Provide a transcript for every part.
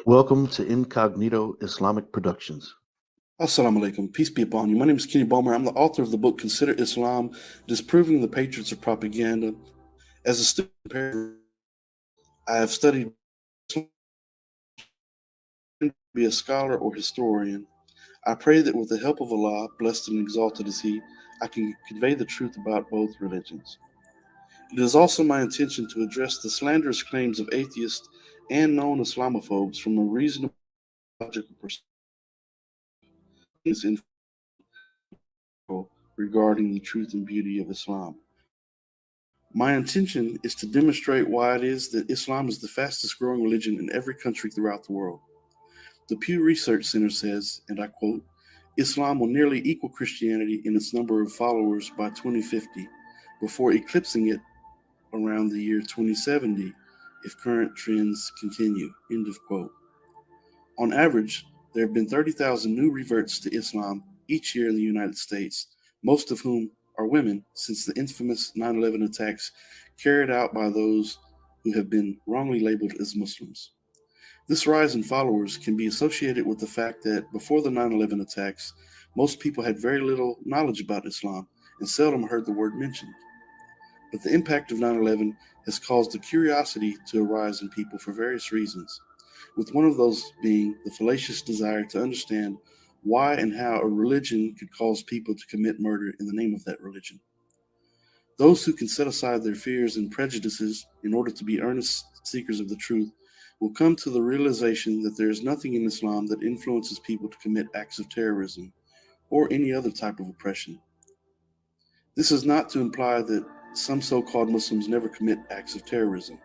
Welcome to Incognito Islamic Productions. Assalamu alaikum. Peace be upon you. My name is Kenny Bomer. I'm the author of the book Consider Islam, Disproving the Patriots of Propaganda. As a student, I have studied to be a scholar or historian. I pray that with the help of Allah, blessed and exalted is He, I can convey the truth about both religions. It is also my intention to address the slanderous claims of atheists and known Islamophobes from a reasonable logical perspective regarding the truth and beauty of Islam. My intention is to demonstrate why it is that Islam is the fastest growing religion in every country throughout the world. The Pew Research Center says, and I quote, Islam will nearly equal Christianity in its number of followers by 2050, before eclipsing it around the year 2070 if current trends continue, end of quote. On average, there have been 30,000 new reverts to Islam each year in the United States, most of whom are women, since the infamous 9/11 attacks carried out by those who have been wrongly labeled as Muslims. This rise in followers can be associated with the fact that before the 9/11 attacks, most people had very little knowledge about Islam and seldom heard the word mentioned. But the impact of 9/11 has caused a curiosity to arise in people for various reasons, with one of those being the fallacious desire to understand why and how a religion could cause people to commit murder in the name of that religion. Those who can set aside their fears and prejudices in order to be earnest seekers of the truth will come to the realization that there is nothing in Islam that influences people to commit acts of terrorism or any other type of oppression. This is not to imply that some so-called Muslims never commit acts of terrorism.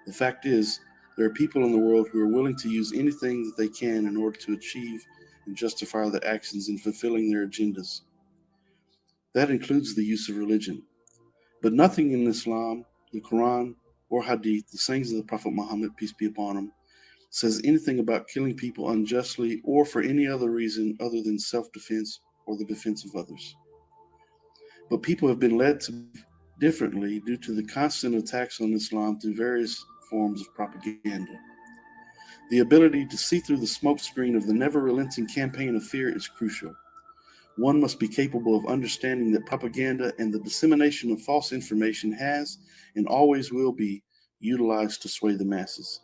The fact is, there are people in the world who are willing to use anything that they can in order to achieve and justify their actions in fulfilling their agendas. That includes the use of religion. But nothing in Islam, the Quran, or Hadith, the sayings of the Prophet Muhammad, peace be upon him, says anything about killing people unjustly or for any other reason other than self-defense or the defense of others. But people have been led to believe differently due to the constant attacks on Islam through various forms of propaganda. The ability to see through the smokescreen of the never-relenting campaign of fear is crucial. One must be capable of understanding that propaganda and the dissemination of false information has and always will be utilized to sway the masses.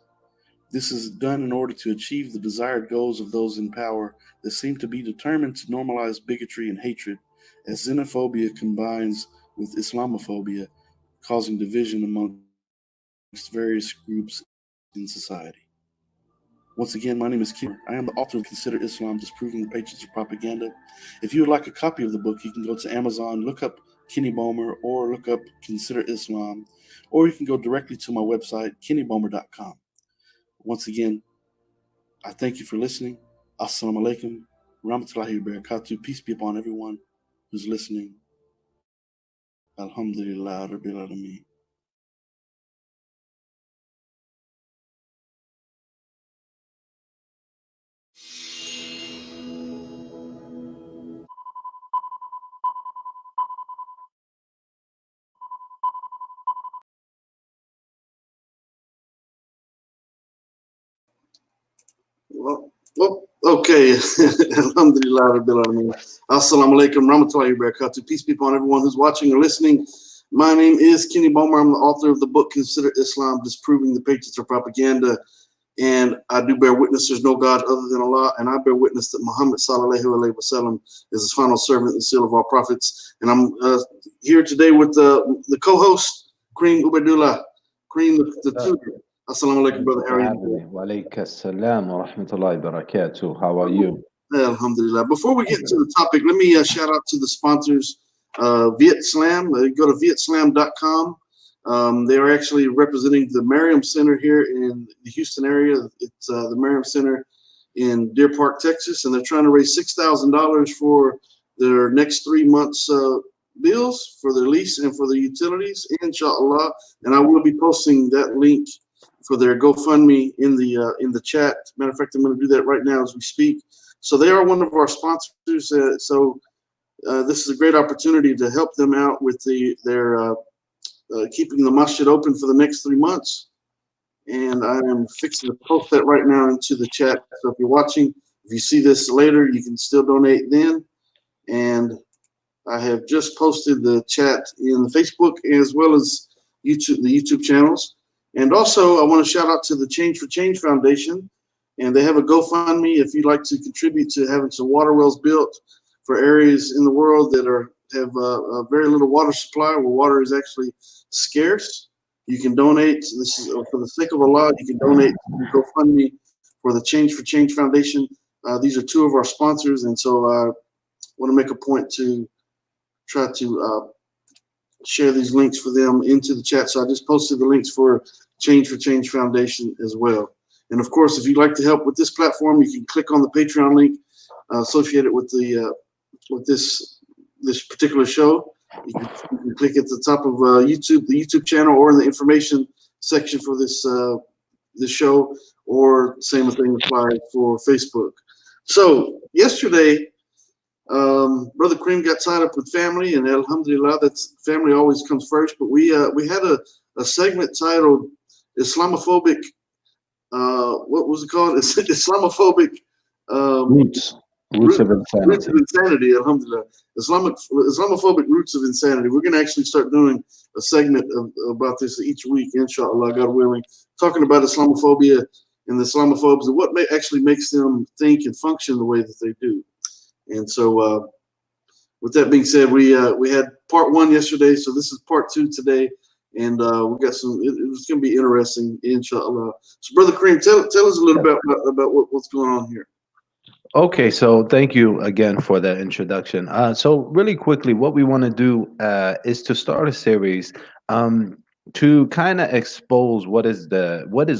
This is done in order to achieve the desired goals of those in power that seem to be determined to normalize bigotry and hatred, as xenophobia combines with Islamophobia, causing division amongst various groups in society. Once again, my name is Kim. I am the author of Consider Islam, Disproving the Patriots of Propaganda. If you would like a copy of the book, you can go to Amazon, look up Kenny Bomer, or look up Consider Islam, or you can go directly to my website, kennybomer.com. Once again, I thank you for listening. Assalamu alaikum, rahmatullahi wa barakatuh. Peace be upon everyone who's listening. Alhamdulillah, Rabbil Alameen. Well, okay. Alhamdulillah, Rabbil Alameen. Assalamu alaikum, rahmatullahi wa barakatuh. Peace be upon everyone who's watching or listening. My name is Kenny Bomer. I'm the author of the book Consider Islam, Disproving the Patriots of Propaganda. And I do bear witness there's no God other than Allah. And I bear witness that Muhammad sallallahu alaihi wasallam is his final servant and seal of all prophets. And I'm here today with the co-host, Kareem Ubaidullah. Kareem, the tutor. Assalamu alaikum, brother. How are you? Wa alaikum assalam wa rahmatullahi wa barakatuh. How are you? Alhamdulillah. Before we get into the topic, let me shout out to the sponsors, VietSlam. Go to vietslam.com. They are actually representing the Merriam Center here in the Houston area. It's the Merriam Center in Deer Park, Texas, and they're trying to raise $6,000 for their next 3 months bills for their lease and for the utilities, inshallah. And I will be posting that link for their GoFundMe in the chat. Matter of fact, I'm going to do that right now as we speak. So they are one of our sponsors. This is a great opportunity to help them out with their keeping the masjid open for the next 3 months. and I am fixing to post that right now into the chat. So if you're watching, if you see this later, you can still donate then. And I have just posted the chat in Facebook as well as YouTube, the YouTube channels. And also, I want to shout out to the Change for Change Foundation, and they have a GoFundMe if you'd like to contribute to having some water wells built for areas in the world that have a very little water supply, where water is actually scarce. You can donate. This is for the sake of Allah. You can donate to GoFundMe for the Change for Change Foundation. These are two of our sponsors, and so I want to make a point to try to share these links for them into the chat. So I just posted the links for Change Foundation as well. And of course, if you'd like to help with this platform, you can click on the Patreon link associated with the with this particular show. You can click at the top of YouTube, the YouTube channel, or in the information section for this this show, or same thing applies for Facebook. So yesterday, Brother Kareem got tied up with family, and alhamdulillah, that's family always comes first. But we had a segment titled Islamophobic. What was it called? Islamophobic Roots of insanity. Roots of insanity. Alhamdulillah. Islamophobic roots of insanity. We're going to actually start doing a segment about this each week, inshallah, God willing, talking about Islamophobia and the Islamophobes and what actually makes them think and function the way that they do. And so, with that being said, we had part one yesterday, so this is part two today, and we got some. It's going to be interesting, inshallah. So, Brother Kareem, tell us a little bit about what's going on here. Okay, so thank you again for that introduction. So really quickly, what we want to do is to start a series to kind of expose what is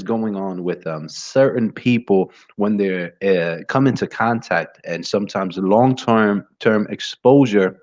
going on with certain people when they're come into contact, and sometimes long-term exposure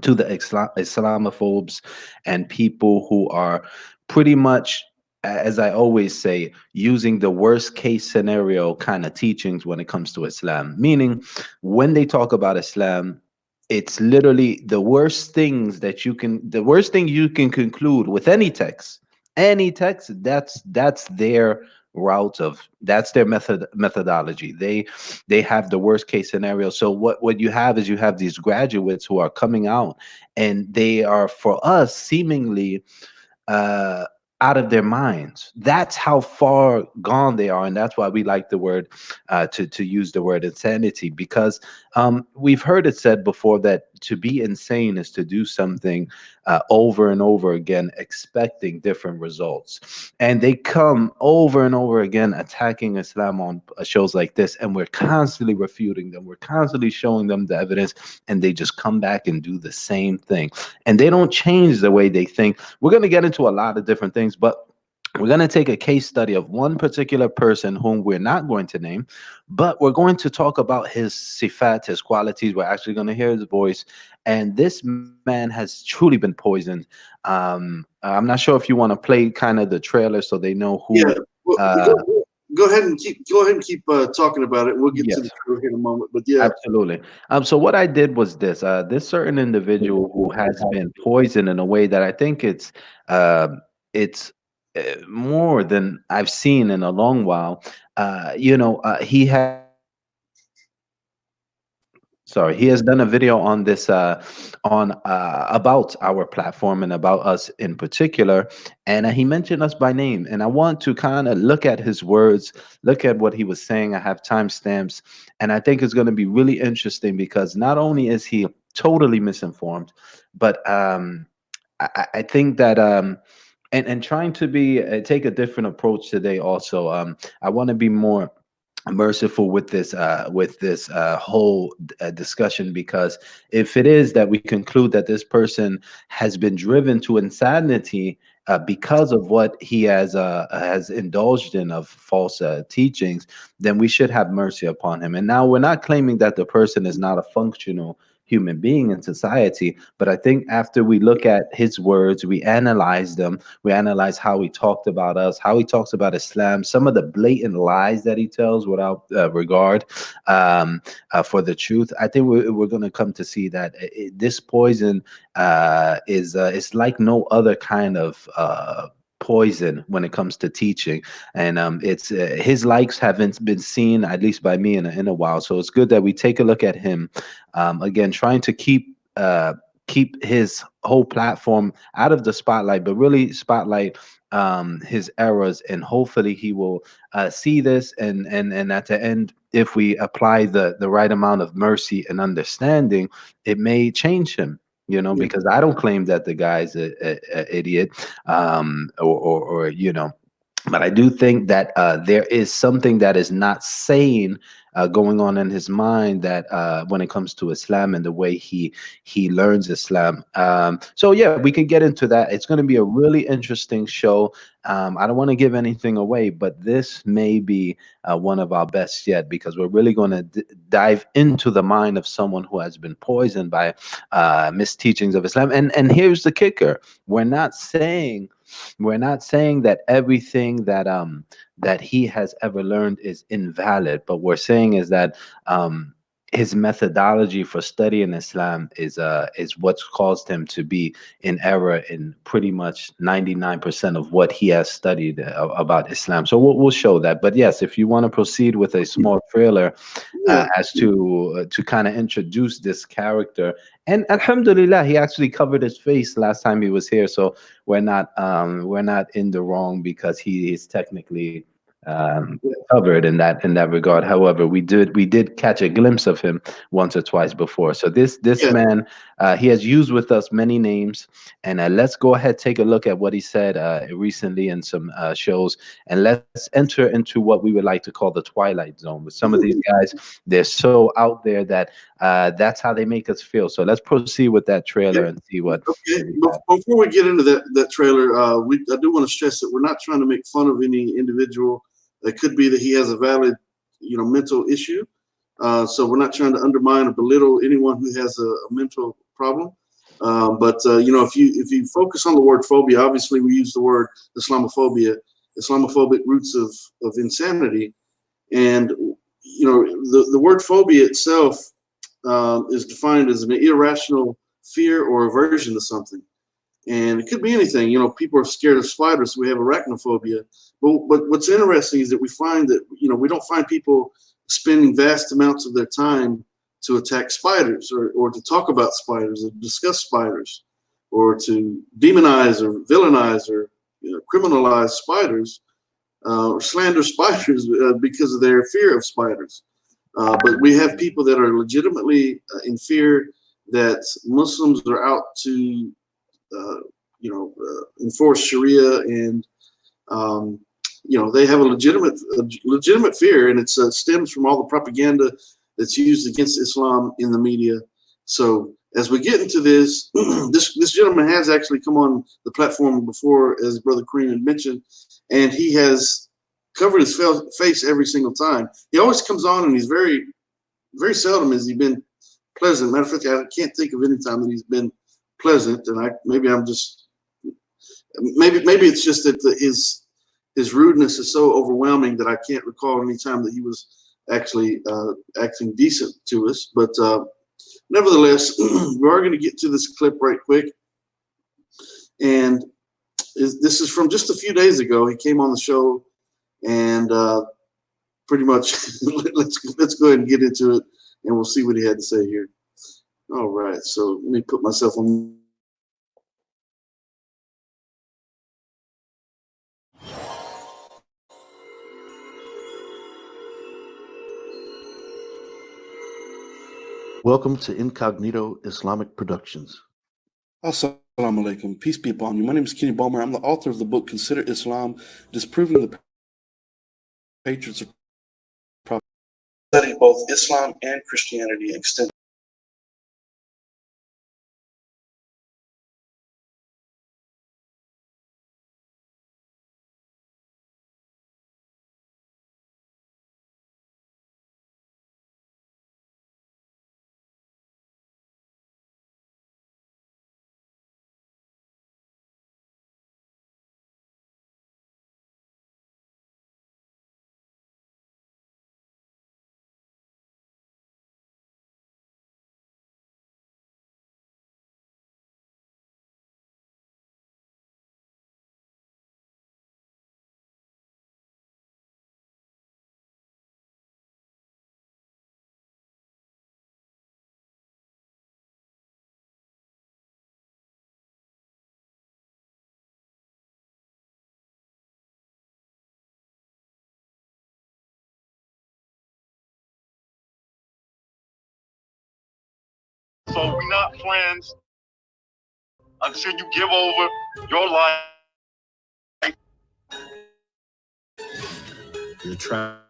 to the Islamophobes and people who are pretty much, as I always say, using the worst case scenario kind of teachings when it comes to Islam. Meaning, when they talk about Islam, it's literally the worst thing you can conclude with any text. Any text, that's their route of, that's their methodology. They have the worst case scenario. So what you have is, you have these graduates who are coming out, and they are, for us, seemingly uh out of their minds. That's how far gone they are, and that's why we like the word to use the word insanity, because we've heard it said before that to be insane is to do something over and over again, expecting different results. And they come over and over again attacking Islam on shows like this, and we're constantly refuting them. We're constantly showing them the evidence, and they just come back and do the same thing. And they don't change the way they think. We're going to get into a lot of different things, but we're going to take a case study of one particular person whom we're not going to name, but we're going to talk about his sifat, his qualities. We're actually going to hear his voice. And this man has truly been poisoned. I'm not sure if you want to play kind of the trailer so they know who. Yeah, well, go ahead and keep talking about it. We'll get to the trailer here in a moment. But yeah, absolutely. So what I did was this: this certain individual who has been poisoned in a way that I think it's more than I've seen in a long while. He has. Sorry, he has done a video on this, on about our platform and about us in particular, and he mentioned us by name. And I want to kind of look at his words, look at what he was saying. I have timestamps, and I think it's going to be really interesting, because not only is he totally misinformed, but I think that and trying to be take a different approach today. Also, I want to be more merciful with this whole discussion, because if it is that we conclude that this person has been driven to insanity because of what he has indulged in of false teachings, then we should have mercy upon him. And now, we're not claiming that the person is not a functional human being in society, but I think after we look at his words, we analyze them, we analyze how he talked about us, how he talks about Islam, some of the blatant lies that he tells without regard for the truth. I think we're going to come to see that this poison is like no other kind of poison when it comes to teaching, and it's his likes haven't been seen, at least by me, in a while. So it's good that we take a look at him, again, trying to keep his whole platform out of the spotlight, but really spotlight his errors, and hopefully he will see this, and at the end, if we apply the right amount of mercy and understanding, it may change him. Yeah. Because I don't claim that the guy's a idiot, or but I do think that there is something that is not sane going on in his mind, that when it comes to Islam and the way he learns Islam. So yeah, we can get into that. It's going to be a really interesting show. I don't want to give anything away, but this may be one of our best yet, because we're really going to dive into the mind of someone who has been poisoned by misteachings of Islam. And here's the kicker: we're not saying we're not saying that everything that he has ever learned is invalid, but we're saying is that his methodology for studying Islam is what's caused him to be in error in pretty much 99% of what he has studied about Islam. So we'll show that. But yes, if you want to proceed with a small trailer Yeah. as to kind of introduce this character. And alhamdulillah, he actually covered his face last time he was here, so we're not in the wrong, because he is technically covered in that regard. However, we did catch a glimpse of him once or twice before. So this Yeah. man, he has used with us many names, and let's go ahead, take a look at what he said recently in some shows, and let's enter into what we would like to call the twilight zone. With some of these guys, they're so out there that that's how they make us feel. So let's proceed with that trailer and see what. Okay. Before we get into that trailer, I do want to stress that we're not trying to make fun of any individual. It could be that he has a valid, mental issue. So we're not trying to undermine or belittle anyone who has a mental problem. But if you focus on the word phobia, obviously we use the word Islamophobia, Islamophobic roots of insanity, and the word phobia itself is defined as an irrational fear or aversion to something. And it could be anything. People are scared of spiders, so we have arachnophobia. But what's interesting is that we find that we don't find people spending vast amounts of their time to attack spiders, or to talk about spiders, or discuss spiders, or to demonize or villainize or criminalize spiders, or slander spiders because of their fear of spiders. But we have people that are legitimately in fear that Muslims are out to enforce Sharia, and they have a legitimate fear, and it stems from all the propaganda that's used against Islam in the media. So as we get into this, this gentleman has actually come on the platform before, as Brother Kareem had mentioned, and he has covered his face every single time. He always comes on, and he's very, very seldom has he been pleasant. Matter of fact, I can't think of any time that he's been pleasant, and maybe it's just that his rudeness is so overwhelming that I can't recall any time that he was actually acting decent to us. But nevertheless, we are going to get to this clip right quick, and this is from just a few days ago. He came on the show, and pretty much let's go ahead and get into it, and we'll see what he had to say here. All right, so let me put myself on. Welcome to Incognito Islamic Productions. Assalamu alaikum. Peace be upon you. My name is Kenny Bomer. I'm the author of the book Consider Islam, Disproving the Patriots of Prophet. Study both Islam and Christianity extensively. So we're not friends until you give over your life. You're traveling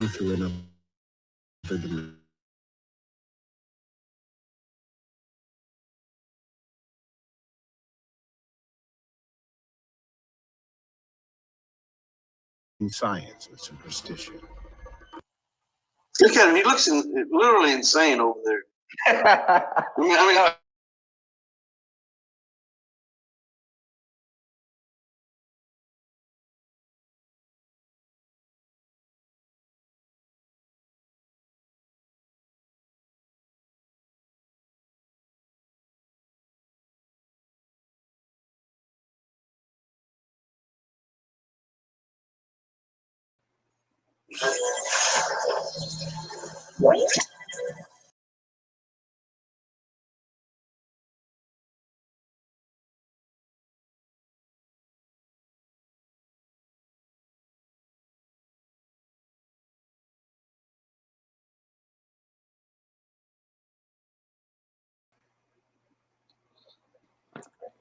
through another dimension. Science and superstition. Look at him. He looks literally insane over there. I mean,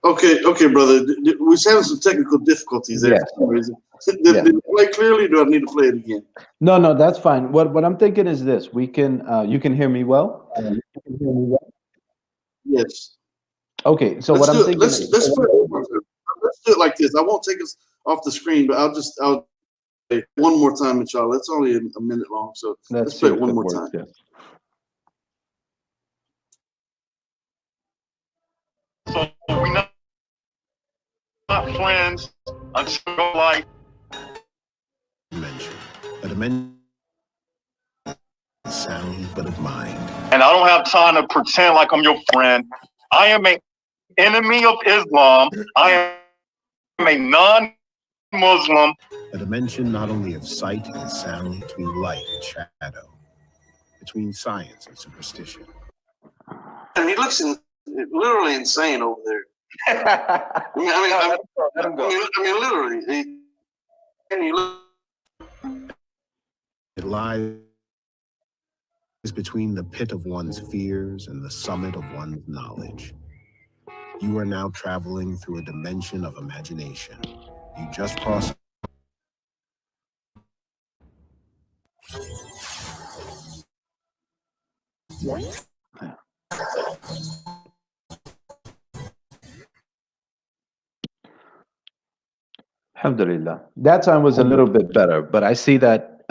Okay, brother. We're having some technical difficulties there for some reason. Did it play clearly? Or do I need to play it again? No, that's fine. What I'm thinking is this: we can you can hear me well. Yes. Okay, so Let's what do I'm it. thinking Let's is, do it like this. I won't take us off the screen, but I'll play it one more time, inshallah. It's only a minute long, so let's play it one more time. Yes. So we're not friends until your life. Dimension. A dimension of sound but of mind. And I don't have time to pretend like I'm your friend. I am an enemy of Islam. I am a non-Muslim. A dimension not only of sight and sound, between light and shadow, between science and superstition. and he looks literally insane over there. I mean, literally. It lies between the pit of one's fears and the summit of one's knowledge. You are now traveling through a dimension of imagination. You just crossed. Alhamdulillah. That time was a little bit better, but I see that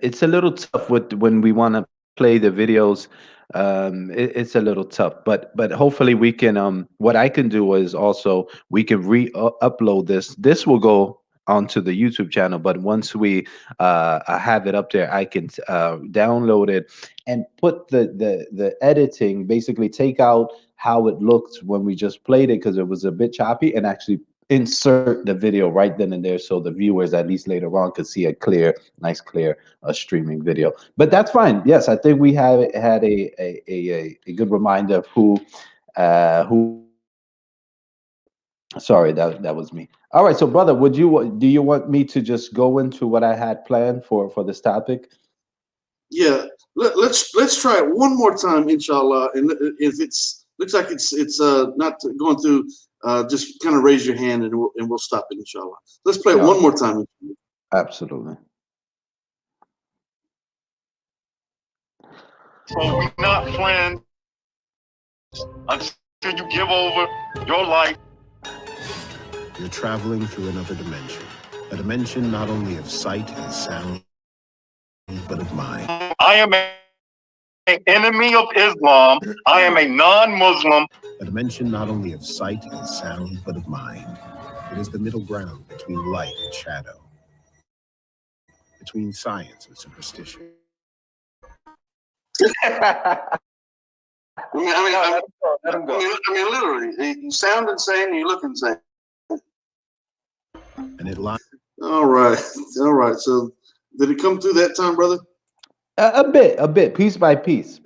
it's a little tough with when we want to play the videos. It's a little tough, but hopefully we can. What I can do is also we can upload this. This will go onto the YouTube channel, but once we have it up there, I can download it and put the editing, basically take out how it looked when we just played it because it was a bit choppy, and actually insert the video right then and there so the viewers at least later on could see a nice clear streaming video. But that's fine. Yes, I think we had a good reminder of who sorry, that was me. All right, so brother, do you want me to just go into what I had planned for this topic? Yeah, let's try it one more time, inshallah. And if looks like it's not going through, just kind of raise your hand and we'll stop it, inshallah. Let's play it one more time. Absolutely. So we're not friends until you give over your life. You're traveling through another dimension. A dimension not only of sight and sound, but of mind. I am an enemy of Islam. I am a non-Muslim. A dimension not only of sight and sound, but of mind. It is the middle ground between light and shadow, between science and superstition. I mean, literally. You sound insane and you look insane. And it lies. All right. So did it come through that time, brother? A bit, piece by piece.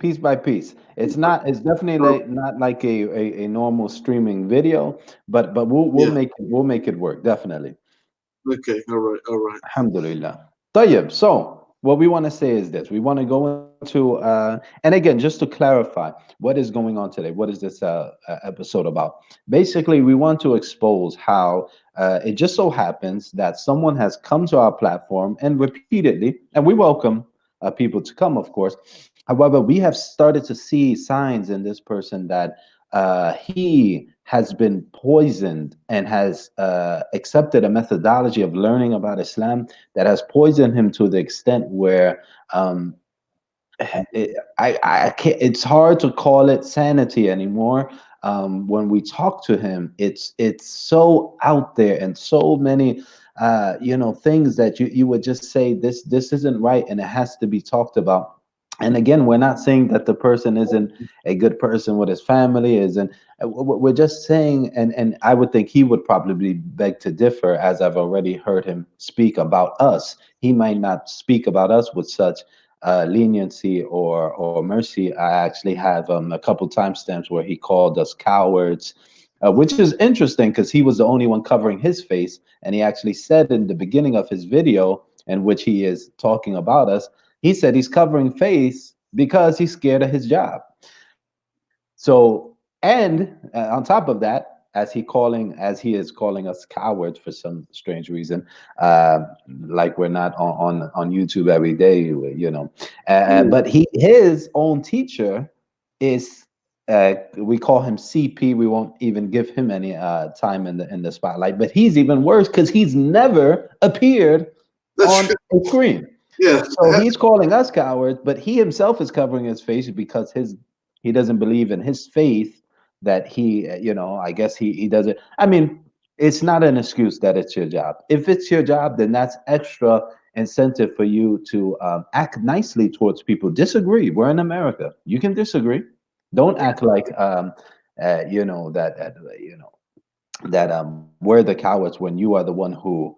It's definitely not like a normal streaming video, but we'll make it work, definitely. Okay, all right. Alhamdulillah. طيب, so what we want to say is this: we want to go into, and again, just to clarify, what is going on today? What is this episode about? Basically, we want to expose how it just so happens that someone has come to our platform and repeatedly, and we welcome people to come, of course. However, we have started to see signs in this person that he has been poisoned and has accepted a methodology of learning about Islam that has poisoned him to the extent where um, I can't. It's hard to call it sanity anymore. When we talk to him, it's so out there and so many things that you would just say this isn't right and it has to be talked about. And again, we're not saying that the person isn't a good person with his family, isn't. We're just saying, and I would think he would probably beg to differ, as I've already heard him speak about us. He might not speak about us with such leniency or mercy. I actually have a couple timestamps where he called us cowards, which is interesting because he was the only one covering his face, and he actually said in the beginning of his video, in which he is talking about us, he said he's covering face because he's scared of his job. So, and on top of that, as he is calling us cowards for some strange reason, uh, like we're not on YouTube. But his own teacher is. We call him CP. We won't even give him any time in the spotlight. But he's even worse because he's never appeared That's on the screen. yeah. So he's calling us cowards, but he himself is covering his face because he doesn't believe in his faith that I guess he doesn't. I mean, it's not an excuse that it's your job. If it's your job, then that's extra incentive for you to act nicely towards people. Disagree. We're in America. You can disagree. Don't act like that we're the cowards when you are the one who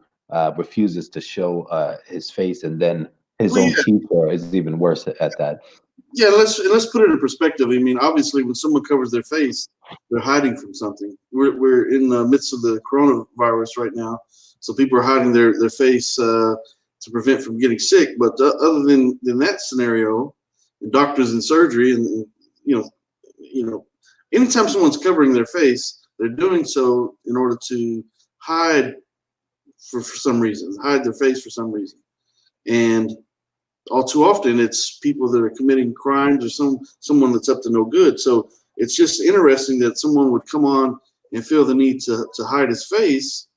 refuses to show his face, and then his Well, own yeah. teacher is even worse at that. Yeah, let's put it in perspective. I mean, obviously, when someone covers their face, they're hiding from something. We're in the midst of the coronavirus right now, so people are hiding their face to prevent from getting sick. But other than that scenario, doctors and surgery, and you know, anytime someone's covering their face, they're doing so in order to hide for some reason, hide their face for some reason, and all too often it's people that are committing crimes or someone that's up to no good. So it's just interesting that someone would come on and feel the need to hide his face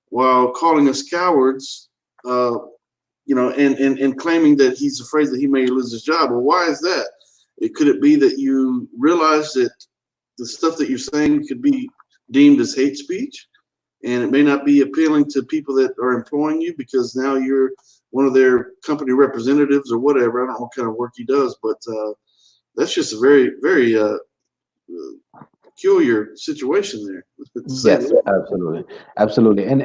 while calling us cowards, and claiming that he's afraid that he may lose his job. Well, why is that? Could it be that you realize that the stuff that you're saying could be deemed as hate speech, and it may not be appealing to people that are employing you because now you're one of their company representatives or whatever. I don't know what kind of work he does, but that's just a very, very peculiar situation there. Yes, absolutely. And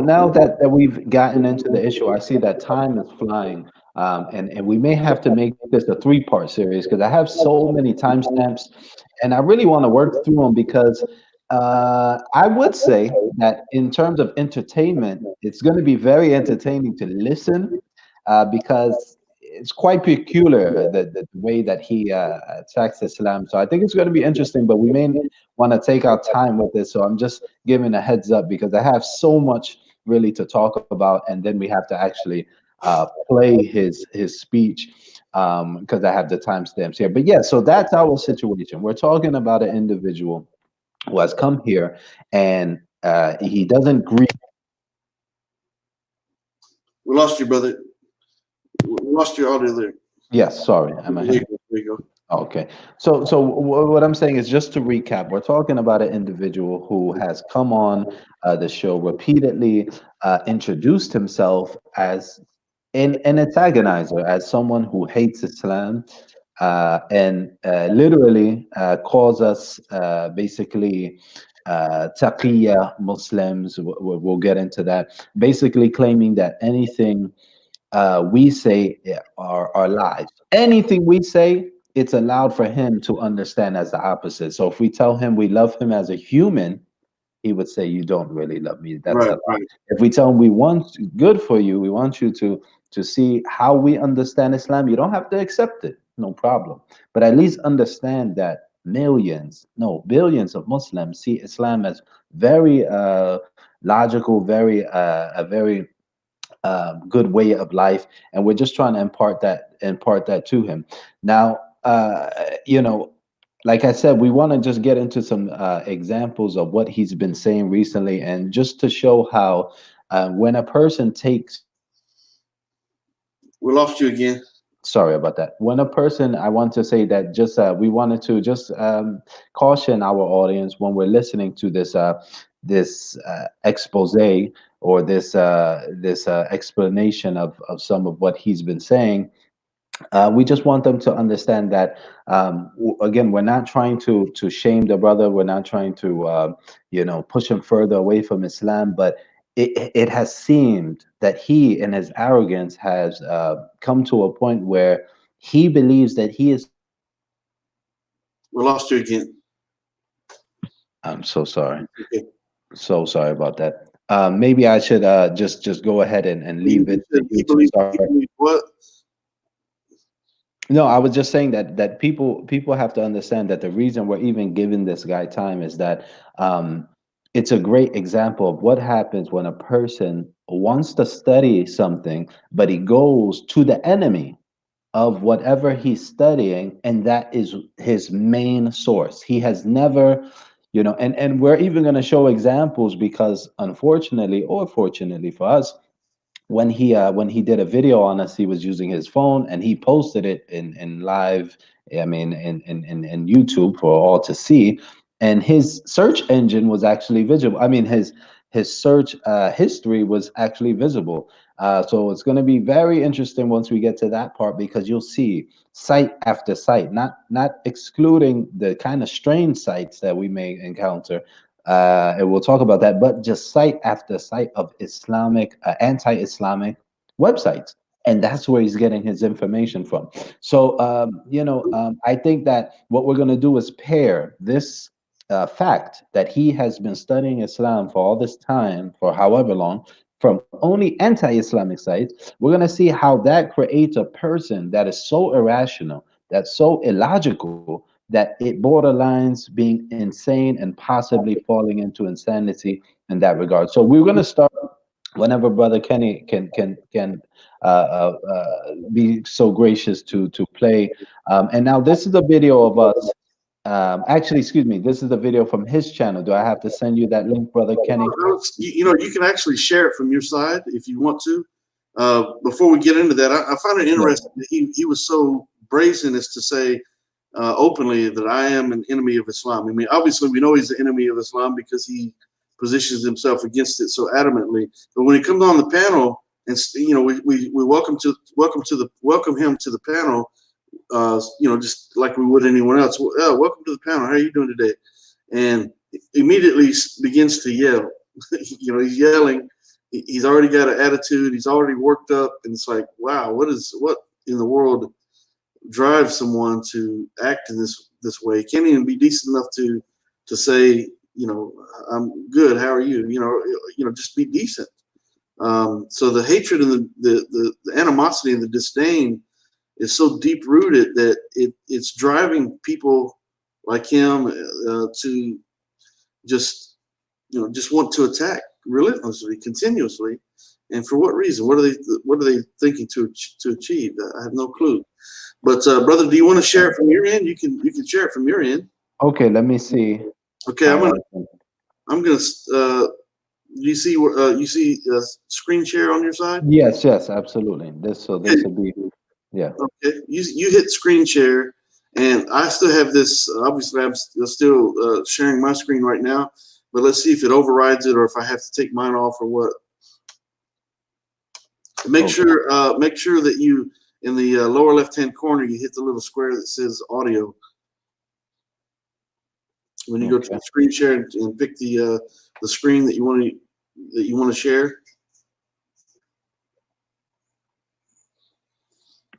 now that we've gotten into the issue, I see that time is flying. And we may have to make this a three-part series because I have so many timestamps, and I really want to work through them because I would say that in terms of entertainment, it's going to be very entertaining to listen because it's quite peculiar the way that he attacks Islam. So I think it's going to be interesting, but we may want to take our time with this. So I'm just giving a heads up because I have so much really to talk about, and then we have to actually play his speech because I have the timestamps here. But yeah, so that's our situation. We're talking about an individual who has come here and he doesn't greet. We lost you, brother. We lost your audio there. Yes, sorry. Am I There here? you go. There you go. Okay. So what I'm saying is just to recap, we're talking about an individual who has come on the show repeatedly, introduced himself as an antagonizer, as someone who hates Islam, and literally calls us basically taqiyya Muslims. We'll get into that. Basically claiming that anything we say are lies. Anything we say, it's allowed for him to understand as the opposite. So if we tell him we love him as a human, he would say, "You don't really love me. That's a Right, lie." right. If we tell him we want good for you, we want you to to see how we understand Islam. You don't have to accept it, no problem, but at least understand that millions, no, billions of Muslims see Islam as very logical, very a very good way of life, and we're just trying to impart that to him. Now, you know, like I said, we want to just get into some examples of what he's been saying recently, and just to show how when a person takes, We lost you again. sorry about that, when a person, I want to say that just we wanted to just caution our audience when we're listening to this expose, or this explanation of some of what he's been saying. We just want them to understand that again, we're not trying to shame the brother, we're not trying to you know, push him further away from Islam, but it has seemed that he, in his arrogance, has come to a point where he believes that he is. We lost you again. I'm so sorry. Okay. So sorry about that. Maybe I should just go ahead and leave it to you to start. What? No, I was just saying that people have to understand that the reason we're even giving this guy time is that it's a great example of what happens when a person wants to study something, but he goes to the enemy of whatever he's studying, and that is his main source. He has never, you know, and we're even going to show examples, because unfortunately or fortunately for us, when he did a video on us, he was using his phone and he posted it in live, I mean, in YouTube for all to see, and his search engine was actually visible. I mean, his search history was actually visible. So it's going to be very interesting once we get to that part, because you'll see site after site, not excluding the kind of strange sites that we may encounter, and we'll talk about that, but just site after site of Islamic, anti-Islamic websites. And that's where he's getting his information from. So, you know, I think that what we're going to do is pair this fact that he has been studying Islam for all this time, for however long, from only anti-Islamic sites. We're going to see how that creates a person that is so irrational, that's so illogical, that it borderlines being insane and possibly falling into insanity in that regard. So we're going to start whenever Brother Kenny can be so gracious to play. And now this is the video of us. Actually, excuse me, this is the video from his channel. Do I have to send you that link, Brother Kenny? You know, you can actually share it from your side if you want to. Before we get into that, I find it interesting that he was so brazen as to say openly that I am an enemy of Islam. I mean, obviously we know he's an enemy of Islam because he positions himself against it so adamantly. But when he comes on the panel, and you know, we welcome him to the panel, you know, just like we would anyone else. Well, welcome to the panel. How are you doing today? And immediately begins to yell. You know, he's yelling. He's already got an attitude. He's already worked up, and it's like, wow, what in the world drive someone to act in this way? Can't even be decent enough to say, you know, I'm good, how are you? You know, just be decent. So the hatred and the animosity and the disdain is so deep rooted that it's driving people like him to just, you know, just want to attack relentlessly, continuously. And for what reason? What are they thinking to achieve? I have no clue. But brother, do you want to share it from your end? You can share it from your end. Okay, let me see. Okay, I'm gonna. You see screen share on your side? Yes, absolutely. This will be, yeah. Okay, you hit screen share, and I still have this. Obviously, I'm still sharing my screen right now. But let's see if it overrides it or if I have to take mine off or what. Make sure that you, in the lower left-hand corner, you hit the little square that says audio. When you go to the screen share and pick the screen that you want to share.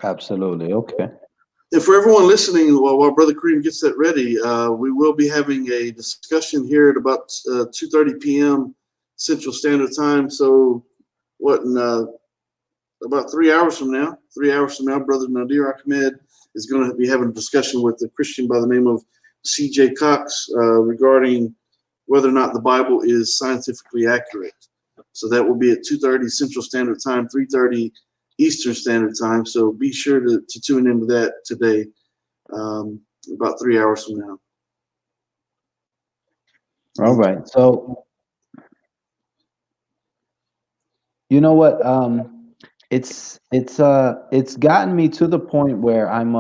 Absolutely. Okay. And for everyone listening, while Brother Kareem gets that ready, we will be having a discussion here at about 2:30 p.m. Central Standard Time. So, what in about 3 hours from now. 3 hours from now, Brother Nadir Ahmed is going to be having a discussion with a Christian by the name of C.J. Cox regarding whether or not the Bible is scientifically accurate. So that will be at 2:30 Central Standard Time, 3:30 Eastern Standard Time. So be sure to tune into that today, about 3 hours from now. All right. So, you know what? It's gotten me to the point where I'm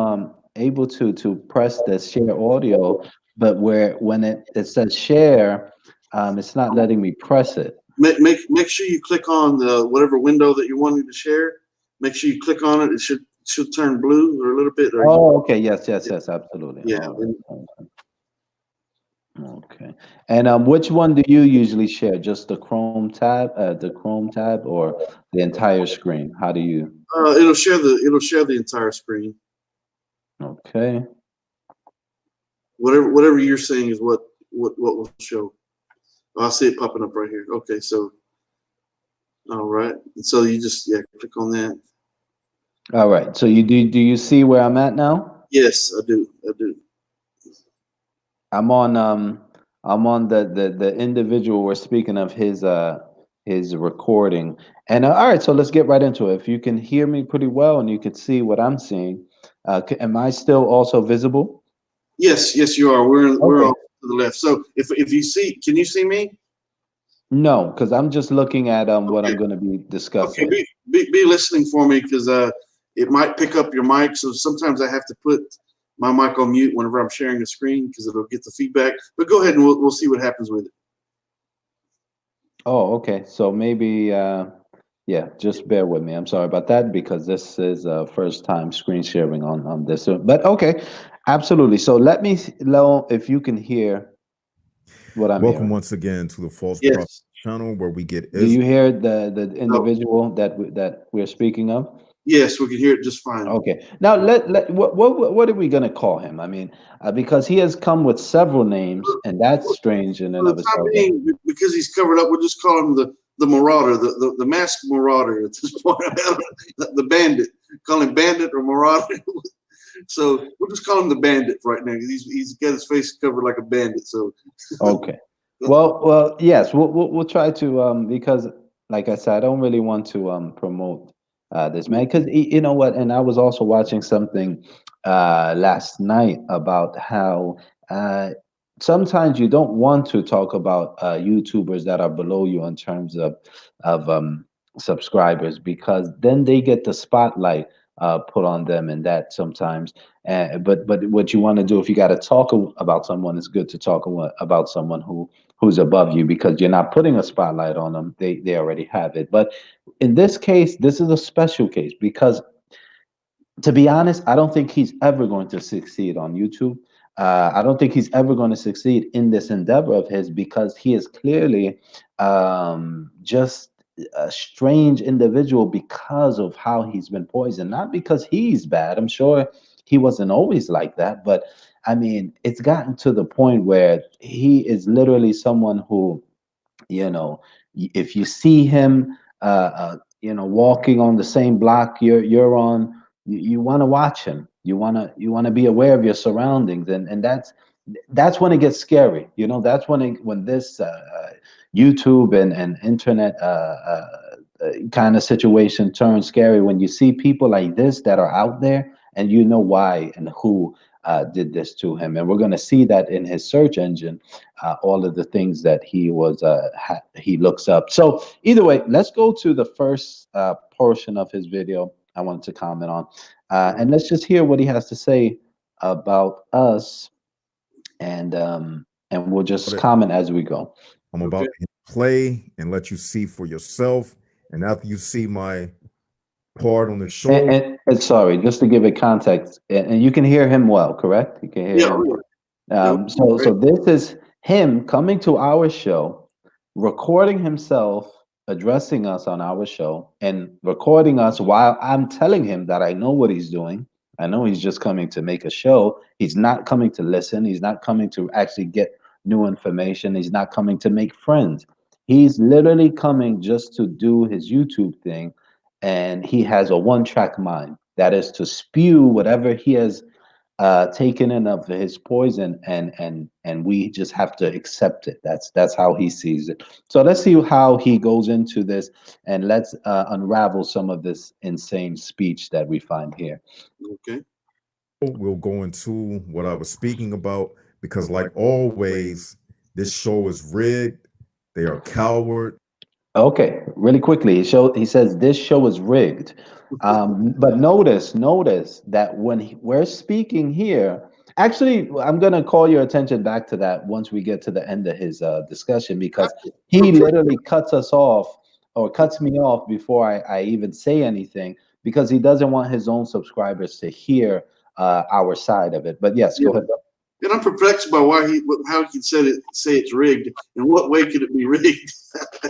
able to press the share audio, but when it says share, it's not letting me press it. Make sure you click on the whatever window that you're wanting to share. Make sure you click on it. It should turn blue or a little bit. Oh, okay. Yes, absolutely. Yeah. All right. Okay. And which one do you usually share? Just the Chrome tab, or the entire screen? How do you? It'll share the entire screen. Okay. Whatever you're saying is what will show. Oh, I see it popping up right here. Okay, so all right. And so you just click on that. All right. So do you see where I'm at now? Yes, I do. I'm on the individual we're speaking of, his recording. And all right, so let's get right into it. If you can hear me pretty well and you can see what I'm seeing, am I still also visible? Yes, you are. We're Okay. off to the left. So if you see, can you see me? No, because I'm just looking at what I'm Okay. going to be discussing. Okay, be listening for me because it might pick up your mic. So sometimes I have to put my mic on mute whenever I'm sharing the screen because it'll get the feedback. But go ahead and we'll see what happens with it. Oh, okay. So maybe just bear with me. I'm sorry about that because this is first time screen sharing on this. But okay, absolutely. So let me know if you can hear what I'm Welcome hearing. once again to the False Yes. Prophet channel where we get Do you hear the individual that we're speaking of? Yes, we can hear it just fine. Okay. Now what are we gonna call him? I mean, because he has come with several names, and that's strange in and For of the time itself. being, because he's covered up, we'll just call him the marauder, the masked marauder at this point. The bandit. Call him bandit or marauder. So we'll just call him the bandit right now because he's got his face covered like a bandit. So Okay. Well, yes, we'll try to because, like I said, I don't really want to promote this man because you know what, and I was also watching something last night about how sometimes you don't want to talk about YouTubers that are below you in terms of subscribers because then they get the spotlight put on them, and that sometimes. But what you want to do if you got to talk about someone, it's good to talk about someone who's above you because you're not putting a spotlight on them. They already have it. But in this case, this is a special case because, to be honest, I don't think he's ever going to succeed on YouTube. I don't think he's ever going to succeed in this endeavor of his because he is clearly just a strange individual because of how he's been poisoned, not because he's bad. I'm sure he wasn't always like that, but I mean, it's gotten to the point where he is literally someone who, if you see him walking on the same block you're on, you want to watch him. You want to be aware of your surroundings, and that's when it gets scary. That's when this YouTube and internet kind of situation turns scary, when you see people like this that are out there and you know why and who did this to him. And we're going to see that in his search engine, all of the things that he looks up. So either way, let's go to the first portion of his video I wanted to comment on, and let's just hear what he has to say about us, and we'll just comment as we go. I'm about to play and let you see for yourself. And after you see my part on the shoulder. And sorry, just to give it context, and you can hear him well, correct? You can hear him. So this is him coming to our show, recording himself, addressing us on our show, and recording us while I'm telling him that I know what he's doing. I know he's just coming to make a show. He's not coming to listen. He's not coming to actually get new information. He's not coming to make friends. He's literally coming just to do his YouTube thing. and he has a one-track mind. That is to spew whatever he has taken in of his poison, and we just have to accept it. That's how he sees it. So let's see how he goes into this, and let's unravel some of this insane speech that we find here. Okay. We'll go into what I was speaking about because, like always, this show is rigged. They are coward. Okay, really quickly, he says this show is rigged. But notice that when we're speaking here, actually, I'm gonna call your attention back to that once we get to the end of his discussion, because he literally cuts us off or cuts me off before I even say anything, because he doesn't want his own subscribers to hear our side of it. But yes, go ahead. And I'm perplexed by how he say it's rigged. In what way could it be rigged?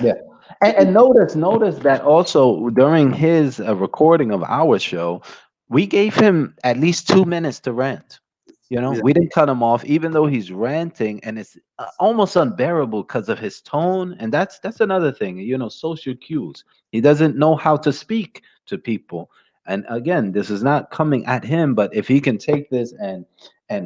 Yeah. And notice that also during his recording of our show, we gave him at least 2 minutes to rant. Yeah. We didn't cut him off, even though he's ranting, and it's almost unbearable because of his tone. And that's another thing, social cues. He doesn't know how to speak to people. And again, this is not coming at him, but if he can take this and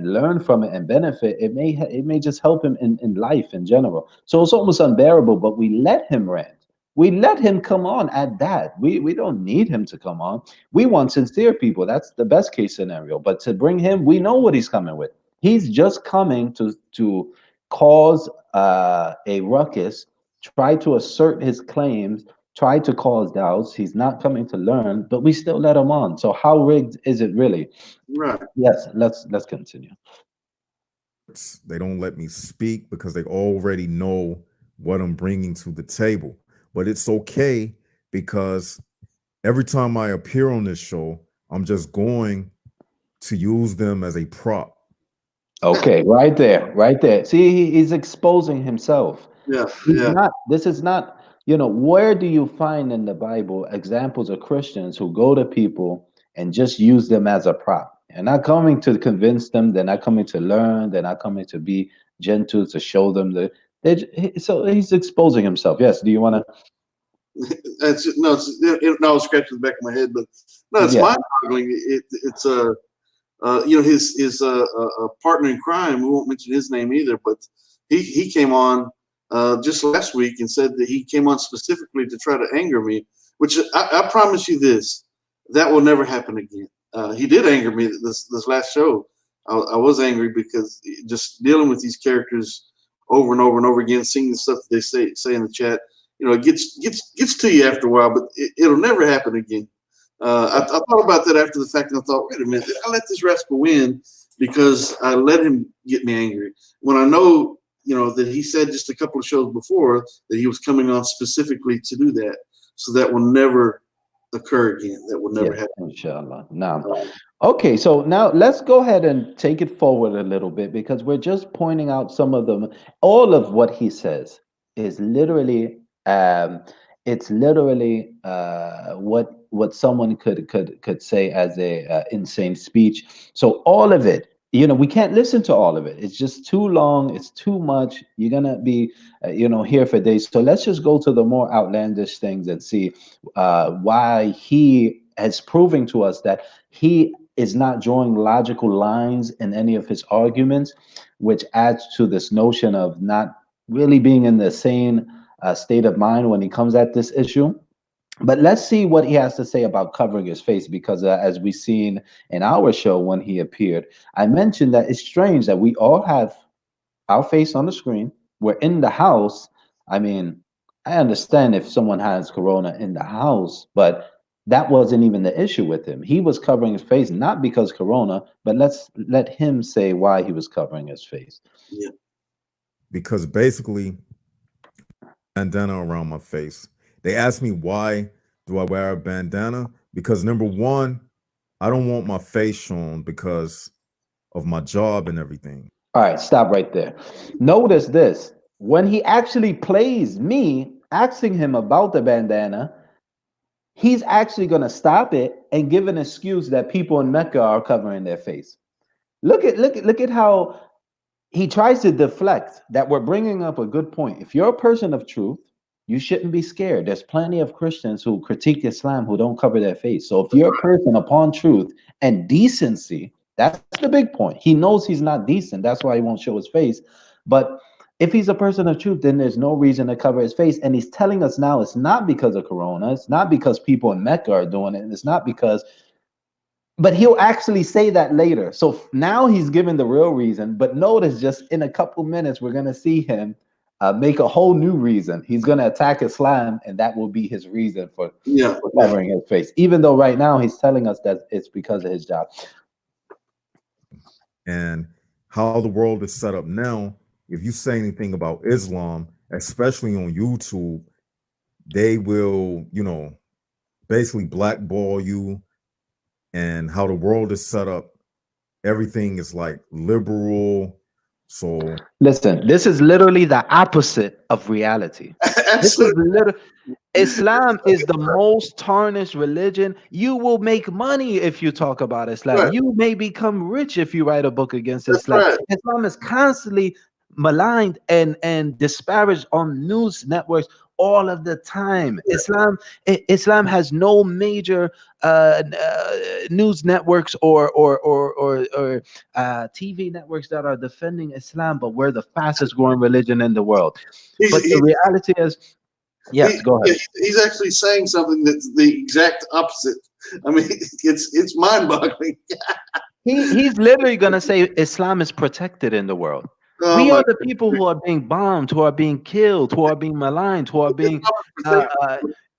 learn from it and benefit, it may just help him in life in general. So it's almost unbearable, but we let him rant. We let him come on at that. We don't need him to come on. We want sincere people. That's the best case scenario. But to bring him, we know what he's coming with. He's just coming to cause a ruckus, try to assert his claims, try to cause doubts. He's not coming to learn, but we still let him on. So how rigged is it really? Right. Yes, let's continue. They don't let me speak because they already know what I'm bringing to the table. But it's okay because every time I appear on this show, I'm just going to use them as a prop. Okay, right there. See, he's exposing himself. Yeah. He's Yeah. not, this is not, where do you find in the Bible examples of Christians who go to people and just use them as a prop? They're not coming to convince them, they're not coming to learn, they're not coming to be gentle, to show them so he's exposing himself. Yes, do you want to? I was scratching the back of my head, but no, it's Yeah. mind-boggling. It's his partner in crime. We won't mention his name either, but he came on just last week and said that he came on specifically to try to anger me. Which I promise you that will never happen again. He did anger me this last show. I was angry because just dealing with these characters over and over and over again, seeing the stuff that they say in the chat. It gets to you after a while, but it'll never happen again. I thought about that after the fact, and I thought, wait a minute, I let this rascal win because I let him get me angry. When I know, that he said just a couple of shows before that he was coming on specifically to do that, so that will never occur again. That will never happen. Inshallah. Now, okay, so now let's go ahead and take it forward a little bit, because we're just pointing out some of them. All of what he says is literally what someone could say as a insane speech. So all of it, we can't listen to all of it. It's just too long. It's too much. You're gonna be here for days. So let's just go to the more outlandish things and see why he has proven to us that he is not drawing logical lines in any of his arguments, which adds to this notion of not really being in the sane state of mind when he comes at this issue. But let's see what he has to say about covering his face, because as we've seen in our show when he appeared, I mentioned that it's strange that we all have our face on the screen. We're in the house. I mean, I understand if someone has corona in the house, but that wasn't even the issue with him. He was covering his face not because corona, but let's let him say why he was covering his face. Yeah. Because basically, bandana around my face. They asked me, why do I wear a bandana? Because number one, I don't want my face shown because of my job and everything. All right, stop right there. Notice this. When he actually plays me asking him about the bandana, he's actually going to stop it and give an excuse that people in Mecca are covering their face. Look at how he tries to deflect that we're bringing up a good point. If you're a person of truth, You shouldn't be scared. There's plenty of Christians who critique Islam who don't cover their face. So if you're a person upon truth and decency, that's the big point. He knows he's not decent. That's why he won't show his face. But if he's a person of truth, then there's no reason to cover his face. And he's telling us now it's not because of Corona. It's not because people in Mecca are doing it. And it's not because, but he'll actually say that later. So now he's given the real reason. But notice just in a couple minutes, we're going to see him make a whole new reason. He's going to attack Islam, and that will be his reason for covering his face. Even though right now he's telling us that it's because of his job. And how the world is set up now, if you say anything about Islam, especially on YouTube, they will, you know, basically blackball you. And how the world is set up, everything is like liberal. So listen, this is literally the opposite of reality. This is Islam is the most tarnished religion. You will make money if you talk about Islam. Right. You may become rich if you write a book against Islam. Right. Islam is constantly maligned and disparaged on news networks all of the time. Islam has no major news networks or TV networks that are defending Islam, but we're the fastest growing religion in the world. But the reality is, yes, go ahead. He's actually saying something that's the exact opposite. I mean, it's mind-boggling. He's literally going to say Islam is protected in the world. We are the people who are being bombed, who are being killed, who are being maligned, who are being,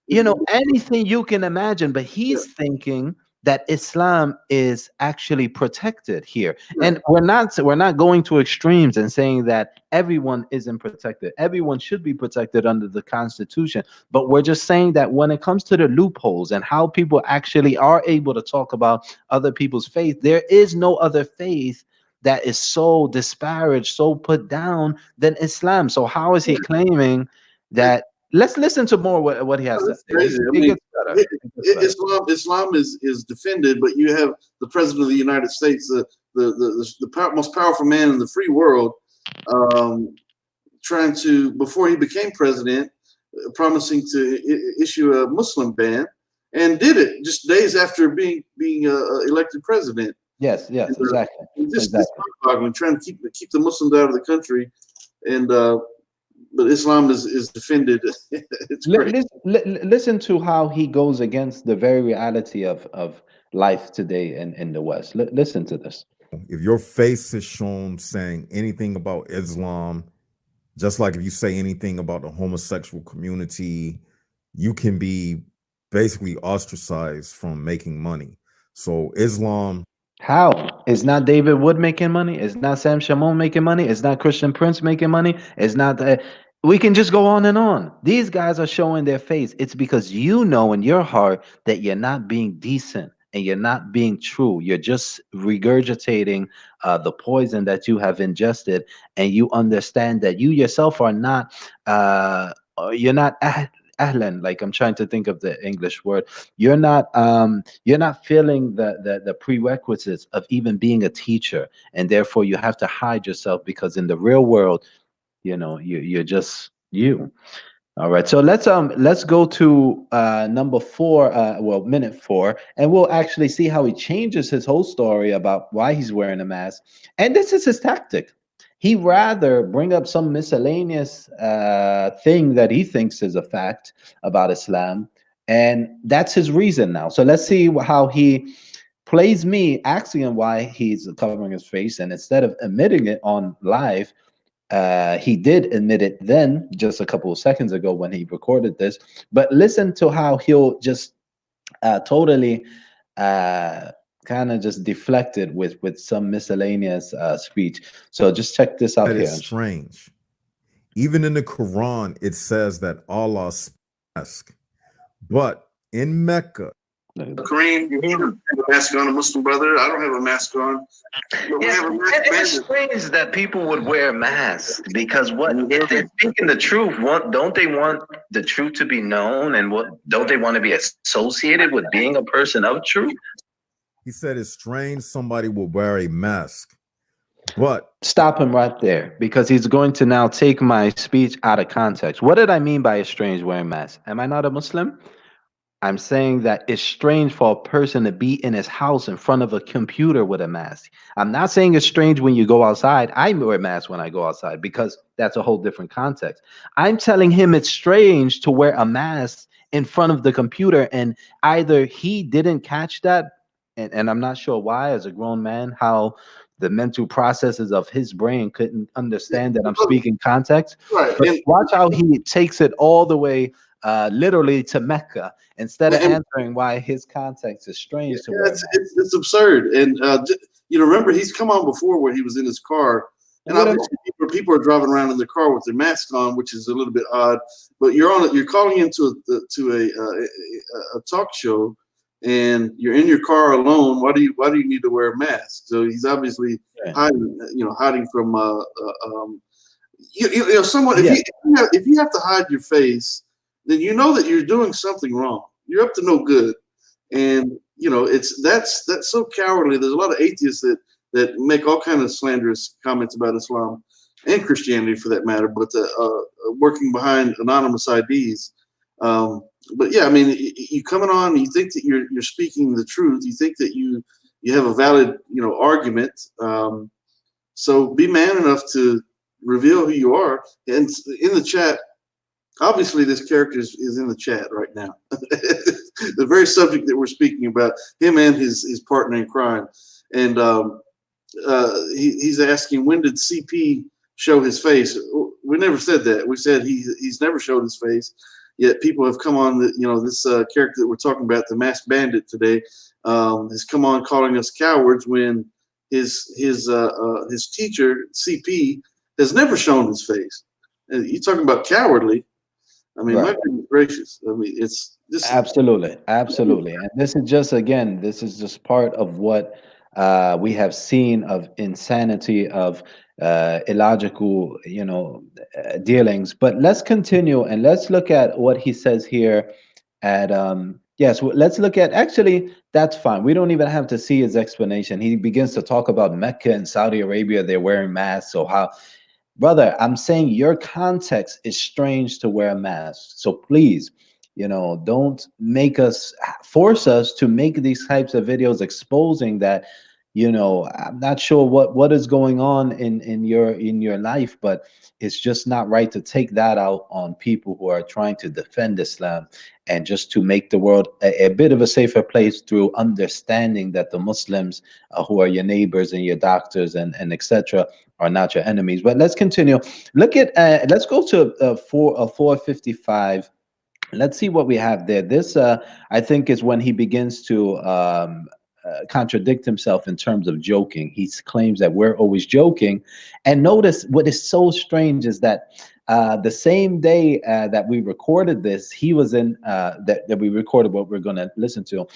you know, anything you can imagine. But he's thinking that Islam is actually protected here. And we're not going to extremes and saying that everyone isn't protected. Everyone should be protected under the Constitution. But we're just saying that when it comes to the loopholes and how people actually are able to talk about other people's faith, there is no other faith that is so disparaged, so put down than Islam. So how is he claiming that? Let's listen to more what he has to say. Islam is defended, but you have the president of the United States, the most powerful man in the free world, trying to, before he became president, promising to issue a Muslim ban, and did it just days after being elected president. Yes, exactly. Just mind-boggling, trying to keep the Muslims out of the country, and but Islam is defended. It's great. Listen to how he goes against the very reality of life today in the West. Listen to this. If your face is shown saying anything about Islam, just like if you say anything about the homosexual community, you can be basically ostracized from making money. So Islam. How? Is not David Wood making money? Is not Sam Shamoun making money? Is not Christian Prince making money? Is not we can just go on and on. These guys are showing their face. It's because you know in your heart that you're not being decent and you're not being true. You're just regurgitating the poison that you have ingested, and you understand that you yourself are not you're not ahlan, like I'm trying to think of the English word. You're not feeling the prerequisites of even being a teacher, and therefore you have to hide yourself because in the real world, you know, you're just you. All right, so let's go to number 4, minute 4, and we'll actually see how he changes his whole story about why he's wearing a mask. And this is his tactic. He rather bring up some miscellaneous thing that he thinks is a fact about Islam, and that's his reason now. So let's see how he plays me asking him why he's covering his face, and instead of admitting it on live, he did admit it then, just a couple of seconds ago when he recorded this. But listen to how he'll just totally kind of just deflected with some miscellaneous speech. So just check this out here. It's strange. Even in the Quran, it says that Allah mask, but in Mecca. Kareem, you have a mask on, a Muslim brother. I don't have a mask on. It's strange that people would wear masks because if they're speaking the truth, don't they want the truth to be known, and don't they want to be associated with being a person of truth? He said it's strange somebody will wear a mask, What? Stop him right there, because he's going to now take my speech out of context. What did I mean by estranged wearing masks? Am I not a Muslim? I'm saying that it's strange for a person to be in his house in front of a computer with a mask. I'm not saying it's strange when you go outside. I wear a mask when I go outside because that's a whole different context. I'm telling him it's strange to wear a mask in front of the computer, and either he didn't catch that, and I'm not sure why, as a grown man, how the mental processes of his brain couldn't understand that I'm speaking context. Right. But And, watch how he takes it all the way literally to Mecca, instead of and answering why his context is strange to where. it's absurd. And remember, he's come on before where he was in his car, and obviously people are driving around in their car with their mask on, which is a little bit odd. But you're calling into a talk show, and you're in your car alone. Why do you need to wear a mask? So he's obviously hiding from someone. If you have to hide your face, then you know that you're doing something wrong. You're up to no good, and that's so cowardly. There's a lot of atheists that make all kind of slanderous comments about Islam and Christianity, for that matter, but working behind anonymous IDs. But yeah, I mean, you coming on, you think that you're speaking the truth. You think that you have a valid argument. So be man enough to reveal who you are. And in the chat, obviously this character is in the chat right now. The very subject that we're speaking about, him and his partner in crime. And he's asking, when did CP show his face? We never said that. We said he's never showed his face. Yet people have come on this character that we're talking about, the masked bandit today, has come on calling us cowards when his teacher CP has never shown his face. And you're talking about cowardly. I mean, my goodness gracious. I mean, it's just Absolutely. And this is just part of what we have seen of insanity, of illogical, dealings. But let's continue and let's look at what he says here. Let's look at, actually, that's fine. We don't even have to see his explanation. He begins to talk about Mecca and Saudi Arabia. They're wearing masks. So how? Brother, I'm saying your context is strange to wear a mask. So please, don't force us to make these types of videos exposing that, I'm not sure what is going on in your life, but it's just not right to take that out on people who are trying to defend Islam, and just to make the world a bit of a safer place through understanding that the Muslims who are your neighbors and your doctors and etc. are not your enemies. But let's continue. Let's go to 455. Let's see what we have there. This I think is when he begins to contradict himself in terms of joking. He claims that we're always joking, and notice what is so strange is that the same day that we recorded this, he was in that we recorded what we're going to listen to.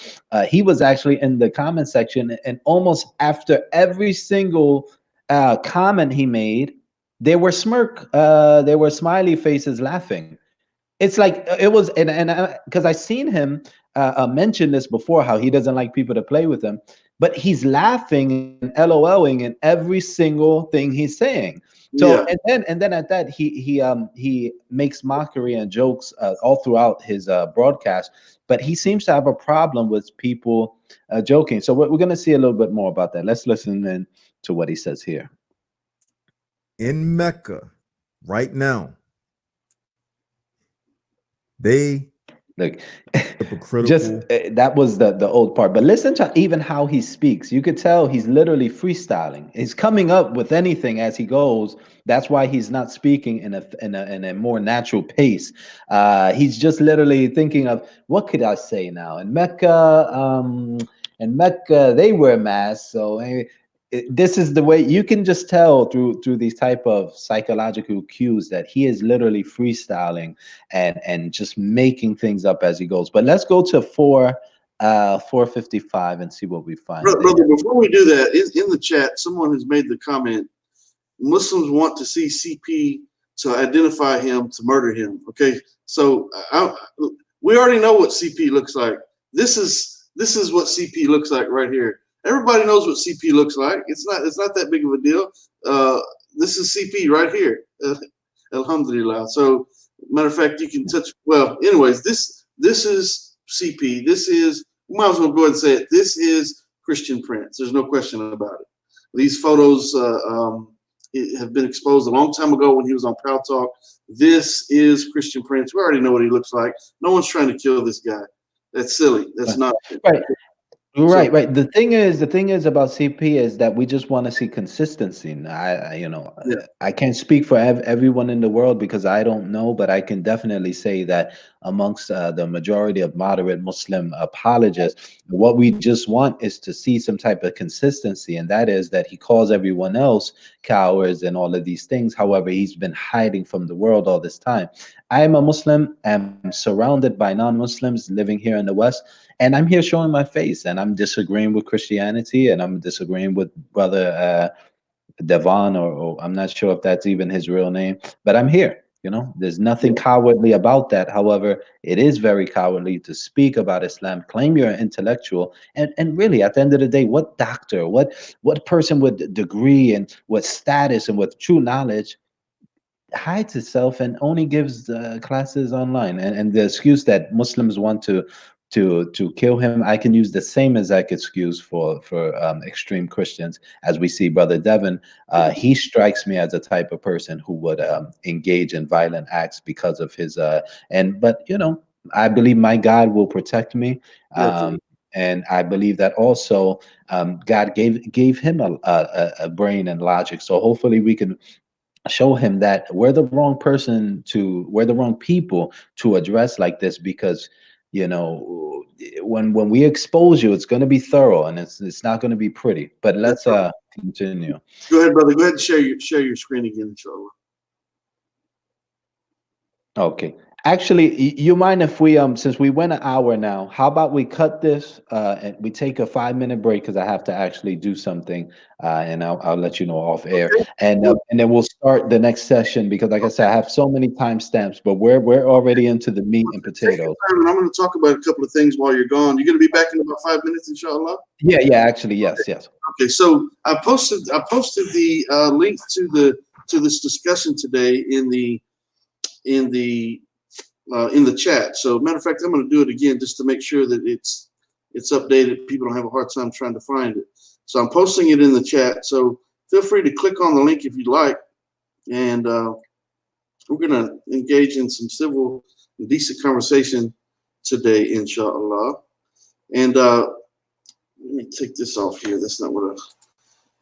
He was actually in the comment section, and almost after every single comment he made, there were smiley faces laughing. It's like it was, and because I seen him mention this before, how he doesn't like people to play with him, but he's laughing and LOLing in every single thing he's saying. So and then at that he makes mockery and jokes all throughout his broadcast, but he seems to have a problem with people joking. So we're going to see a little bit more about that. Let's listen in to what he says here. In Mecca, right now, they look just that was the old part, but listen to even how he speaks. You could tell he's literally freestyling. He's coming up with anything as he goes. That's why he's not speaking in a more natural pace. He's just literally thinking of, what could I say now? In Mecca, they wear masks, so this is the way. You can just tell through these type of psychological cues that he is literally freestyling and just making things up as he goes. But let's go to 455 and see what we find. Brother, before we do that, in the chat, someone has made the comment, Muslims want to see CP to identify him, to murder him. Okay, so we already know what CP looks like. This is what CP looks like right here. Everybody knows what CP looks like. It's not that big of a deal. This is CP right here. Alhamdulillah. So, matter of fact, you can touch. Well, anyways, this is CP. This is. We might as well go ahead and say it. This is Christian Prince. There's no question about it. These photos have been exposed a long time ago when he was on Pal Talk. This is Christian Prince. We already know what he looks like. No one's trying to kill this guy. That's silly. That's not right. Right, So- right. The thing is about CP is that we just want to see consistency. And Yeah. I can't speak for everyone in the world because I don't know, but I can definitely say that amongst the majority of moderate Muslim apologists, what we just want is to see some type of consistency, and that is that he calls everyone else cowards and all of these things. However, he's been hiding from the world all this time. I am a Muslim. I'm surrounded by non-Muslims living here in the West. And I'm here showing my face, and I'm disagreeing with Christianity, and I'm disagreeing with Brother Devon, or I'm not sure if that's even his real name, but I'm here. There's nothing cowardly about that. However, it is very cowardly to speak about Islam, claim you're an intellectual, and really, at the end of the day, what doctor, what person with degree and what status and with true knowledge hides itself and only gives classes online, and the excuse that Muslims want to kill him, I can use the same exact excuse for extreme Christians. As we see Brother Devon, he strikes me as a type of person who would engage in violent acts because of his but I believe my God will protect me. And I believe that also God gave him a brain and logic, so hopefully we can show him that we're the wrong people to address like this, because when we expose you, it's going to be thorough, and it's not going to be pretty. But let's continue. Go ahead, brother. Go ahead and share your screen again, inshallah. Okay. Actually, you mind if we since we went an hour now, how about we cut this and we take a 5-minute break, because I have to actually do something, and I'll let you know off air, and then we'll start the next session, because like I said, I have so many timestamps, but we're already into the meat and potatoes. And I'm going to talk about a couple of things while you're gone. You're going to be back in about 5 minutes, inshallah. Yeah. Actually, yes. Okay. So I posted the link to this discussion today in the chat. So, matter of fact, I'm going to do it again just to make sure that it's updated. People don't have a hard time trying to find it. So I'm posting it in the chat. So feel free to click on the link if you'd like, and we're going to engage in some civil and decent conversation today, inshallah. And let me take this off here. That's not what I.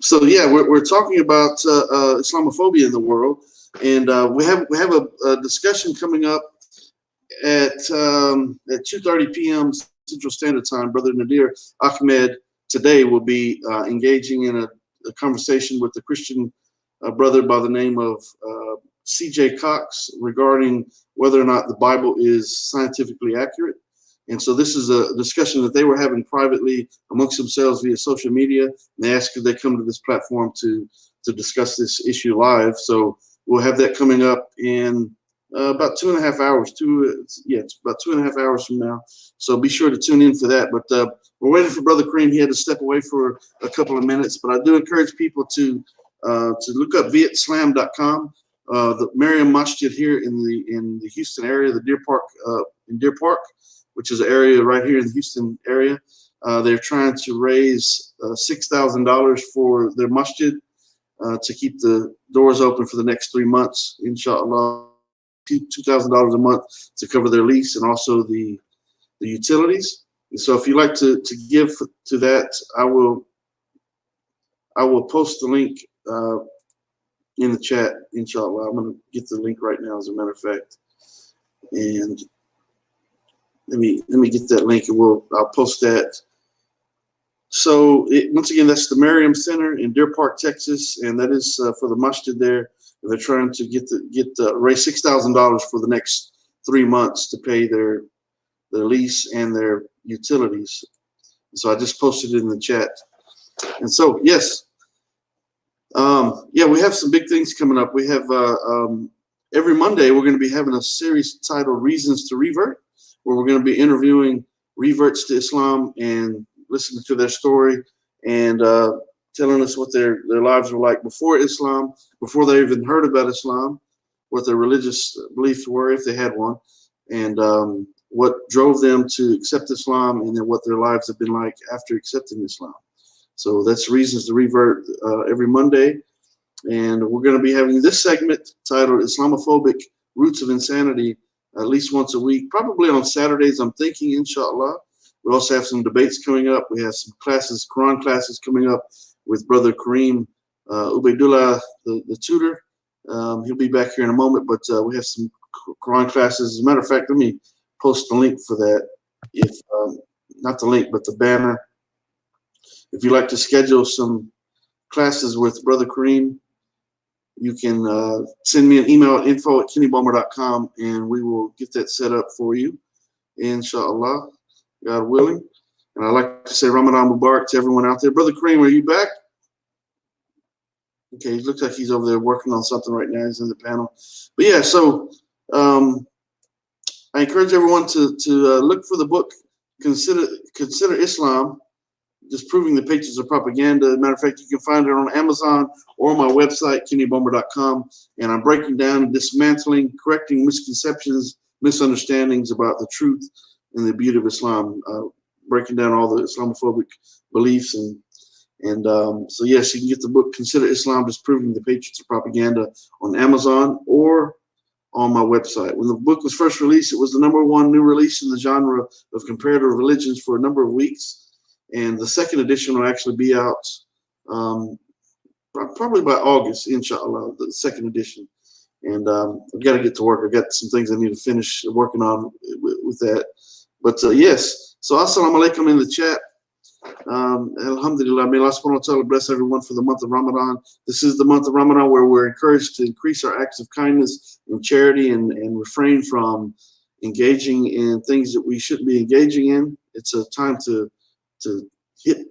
So yeah, we're talking about Islamophobia in the world, and we have a discussion coming up at 2:30 p.m. Central Standard Time. Brother Nadir Ahmed today will be engaging in a conversation with the Christian brother by the name of C.J. Cox regarding whether or not the Bible is scientifically accurate. And so this is a discussion that they were having privately amongst themselves via social media. And they asked if they come to this platform to discuss this issue live. So we'll have that coming up in about 2.5 hours. It's about 2.5 hours from now. So be sure to tune in for that. But we're waiting for Brother Kareem. He had to step away for a couple of minutes. But I do encourage people to look up vietslam.com. The Mariam Masjid here in the Houston area, the Deer Park, which is an area right here in the Houston area. They're trying to raise $6,000 for their masjid to keep the doors open for the next 3 months, inshallah. $2,000 a month to cover their lease and also the utilities. And so if you'd like to give to that, I will post the link in the chat, inshallah. I'm going to get the link right now, as a matter of fact. And let me get that link, and I'll post that. So once again, that's the Merriam Center in Deer Park, Texas, and that is for the masjid there. They're trying to raise $6,000 for the next 3 months to pay their lease and their utilities. So I just posted it in the chat. And so yes, we have some big things coming up. We have every Monday we're going to be having a series titled "Reasons to Revert," where we're going to be interviewing reverts to Islam and listening to their story and telling us what their lives were like before Islam, before they even heard about Islam, what their religious beliefs were, if they had one, and what drove them to accept Islam, and then what their lives have been like after accepting Islam. So that's Reasons to Revert every Monday. And we're going to be having this segment titled Islamophobic Roots of Insanity at least once a week, probably on Saturdays, I'm thinking, inshallah. We also have some debates coming up. We have some classes, Quran classes coming up with Brother Kareem Ubaidullah, the tutor. He'll be back here in a moment, but we have some Quran classes. As a matter of fact, let me post the link for that. If not the link, but the banner. If you'd like to schedule some classes with Brother Kareem, you can send me an email at info@kennybomer.com, and we will get that set up for you, inshallah, God willing. And I'd like to say Ramadan Mubarak to everyone out there. Brother Kareem, are you back? Okay, it looks like he's over there working on something right now. He's in the panel. But yeah, so I encourage everyone to look for the book, Consider Islam, Disproving the Patriots of Propaganda. Matter of fact, you can find it on Amazon or my website, kennybomer.com. And I'm breaking down, dismantling, correcting misconceptions, misunderstandings about the truth and the beauty of Islam, breaking down all the Islamophobic beliefs. And so, yes, you can get the book, Consider Islam, Disproving the Patriots of Propaganda, on Amazon or on my website. When the book was first released, it was the #1 new release in the genre of comparative religions for a number of weeks. And the second edition will actually be out probably by August, inshallah, the second edition. And I've got to get to work. I've got some things I need to finish working on with that. But yes, so assalamu alaikum in the chat. Alhamdulillah, may Allah subhanahu wa ta'ala bless everyone for the month of Ramadan. This is the month of Ramadan where we're encouraged to increase our acts of kindness and charity and refrain from engaging in things that we shouldn't be engaging in. It's a time to hit,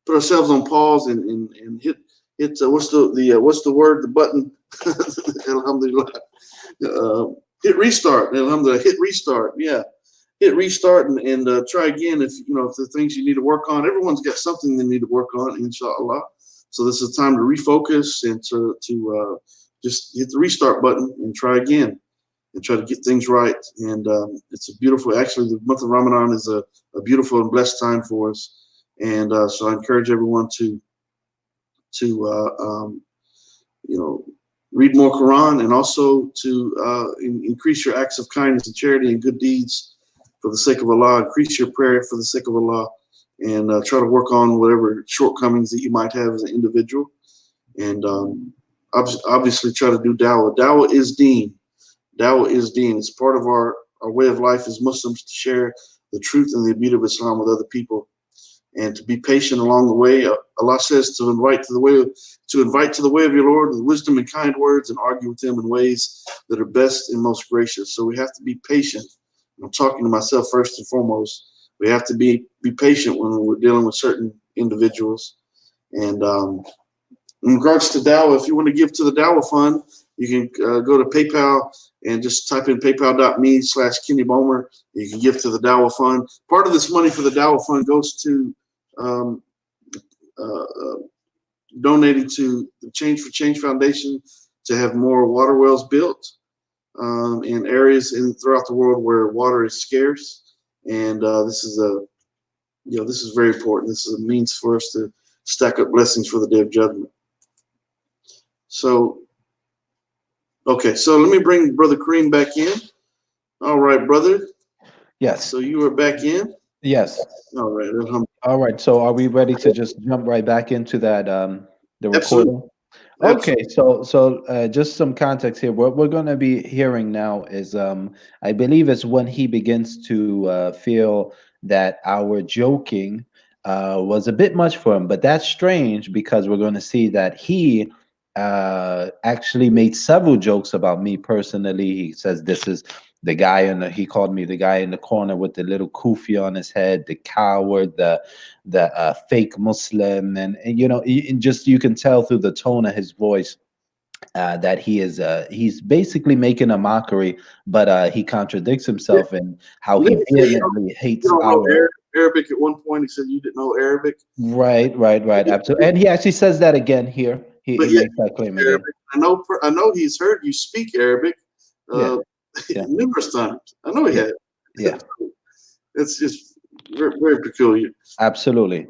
put ourselves on pause and hit what's the word, the button, alhamdulillah, hit restart, alhamdulillah, hit restart, yeah, hit restart and try again if the things you need to work on. Everyone's got something they need to work on, inshallah. So this is time to refocus and to just hit the restart button and try again. And try to get things right. And it's a beautiful, actually, the month of Ramadan is a beautiful and blessed time for us. And so I encourage everyone to read more Quran, and also to increase your acts of kindness and charity and good deeds for the sake of Allah. Increase your prayer for the sake of Allah, and try to work on whatever shortcomings that you might have as an individual. And obviously try to do dawah. Dawah is deen. Dawah is deen. It's part of our way of life as Muslims to share the truth and the beauty of Islam with other people, and to be patient along the way. Allah says to invite to the way of your Lord with wisdom and kind words, and argue with Him in ways that are best and most gracious. So we have to be patient. I'm talking to myself first and foremost. We have to be patient when we're dealing with certain individuals. And in regards to Dawah, if you want to give to the Dawah Fund, you can go to PayPal and just type in paypal.me/Kenny Bomer. You can give to the Dawah Fund. Part of this money for the Dawah Fund goes to donating to the Change for Change Foundation to have more water wells built in areas throughout the world where water is scarce. And this is very important. This is a means for us to stack up blessings for the Day of Judgment. So, okay, so let me bring Brother Kareem back in. All right, brother. Yes. So you are back in? Yes. All right. All right. So are we ready to just jump right back into that, the recording? Absolutely. Okay. So just some context here. What we're going to be hearing now is, I believe it's when he begins to feel that our joking was a bit much for him, but that's strange because we're going to see that he actually made several jokes about me personally. He says this is the guy he called me the guy in the corner with the little kufi on his head, the coward, the fake Muslim, and you can tell through the tone of his voice that he's basically making a mockery, but he contradicts himself in how he vehemently hates our Arabic at one point. He said you didn't know Arabic. Right. Absolutely. And he actually says that again here. He makes that claim again. Arabic. I know he's heard you speak Arabic Yeah. numerous times. I know he had. Yeah. It's just very, very peculiar. Absolutely.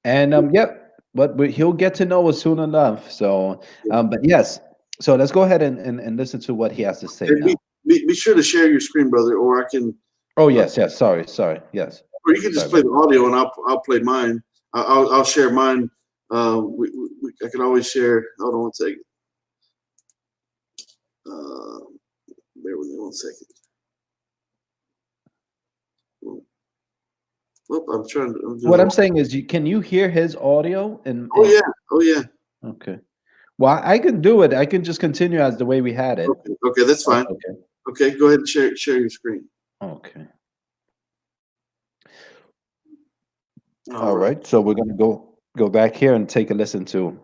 And but he'll get to know us soon enough. So but yes. So let's go ahead and listen to what he has to say now. Be sure to share your screen, brother, or I can. Oh yes. Sorry. Yes. Or you can just play the audio, and I'll play mine. I'll share mine. I can always share. Hold on one second. Bear with me 1 second. Well, I'm trying to. What I'm saying is, can you hear his audio? Oh yeah. Okay. Well, I can do it. I can just continue as the way we had it. Okay, that's fine. Okay, go ahead and share your screen. Okay. All right. So we're gonna go back here and take a listen to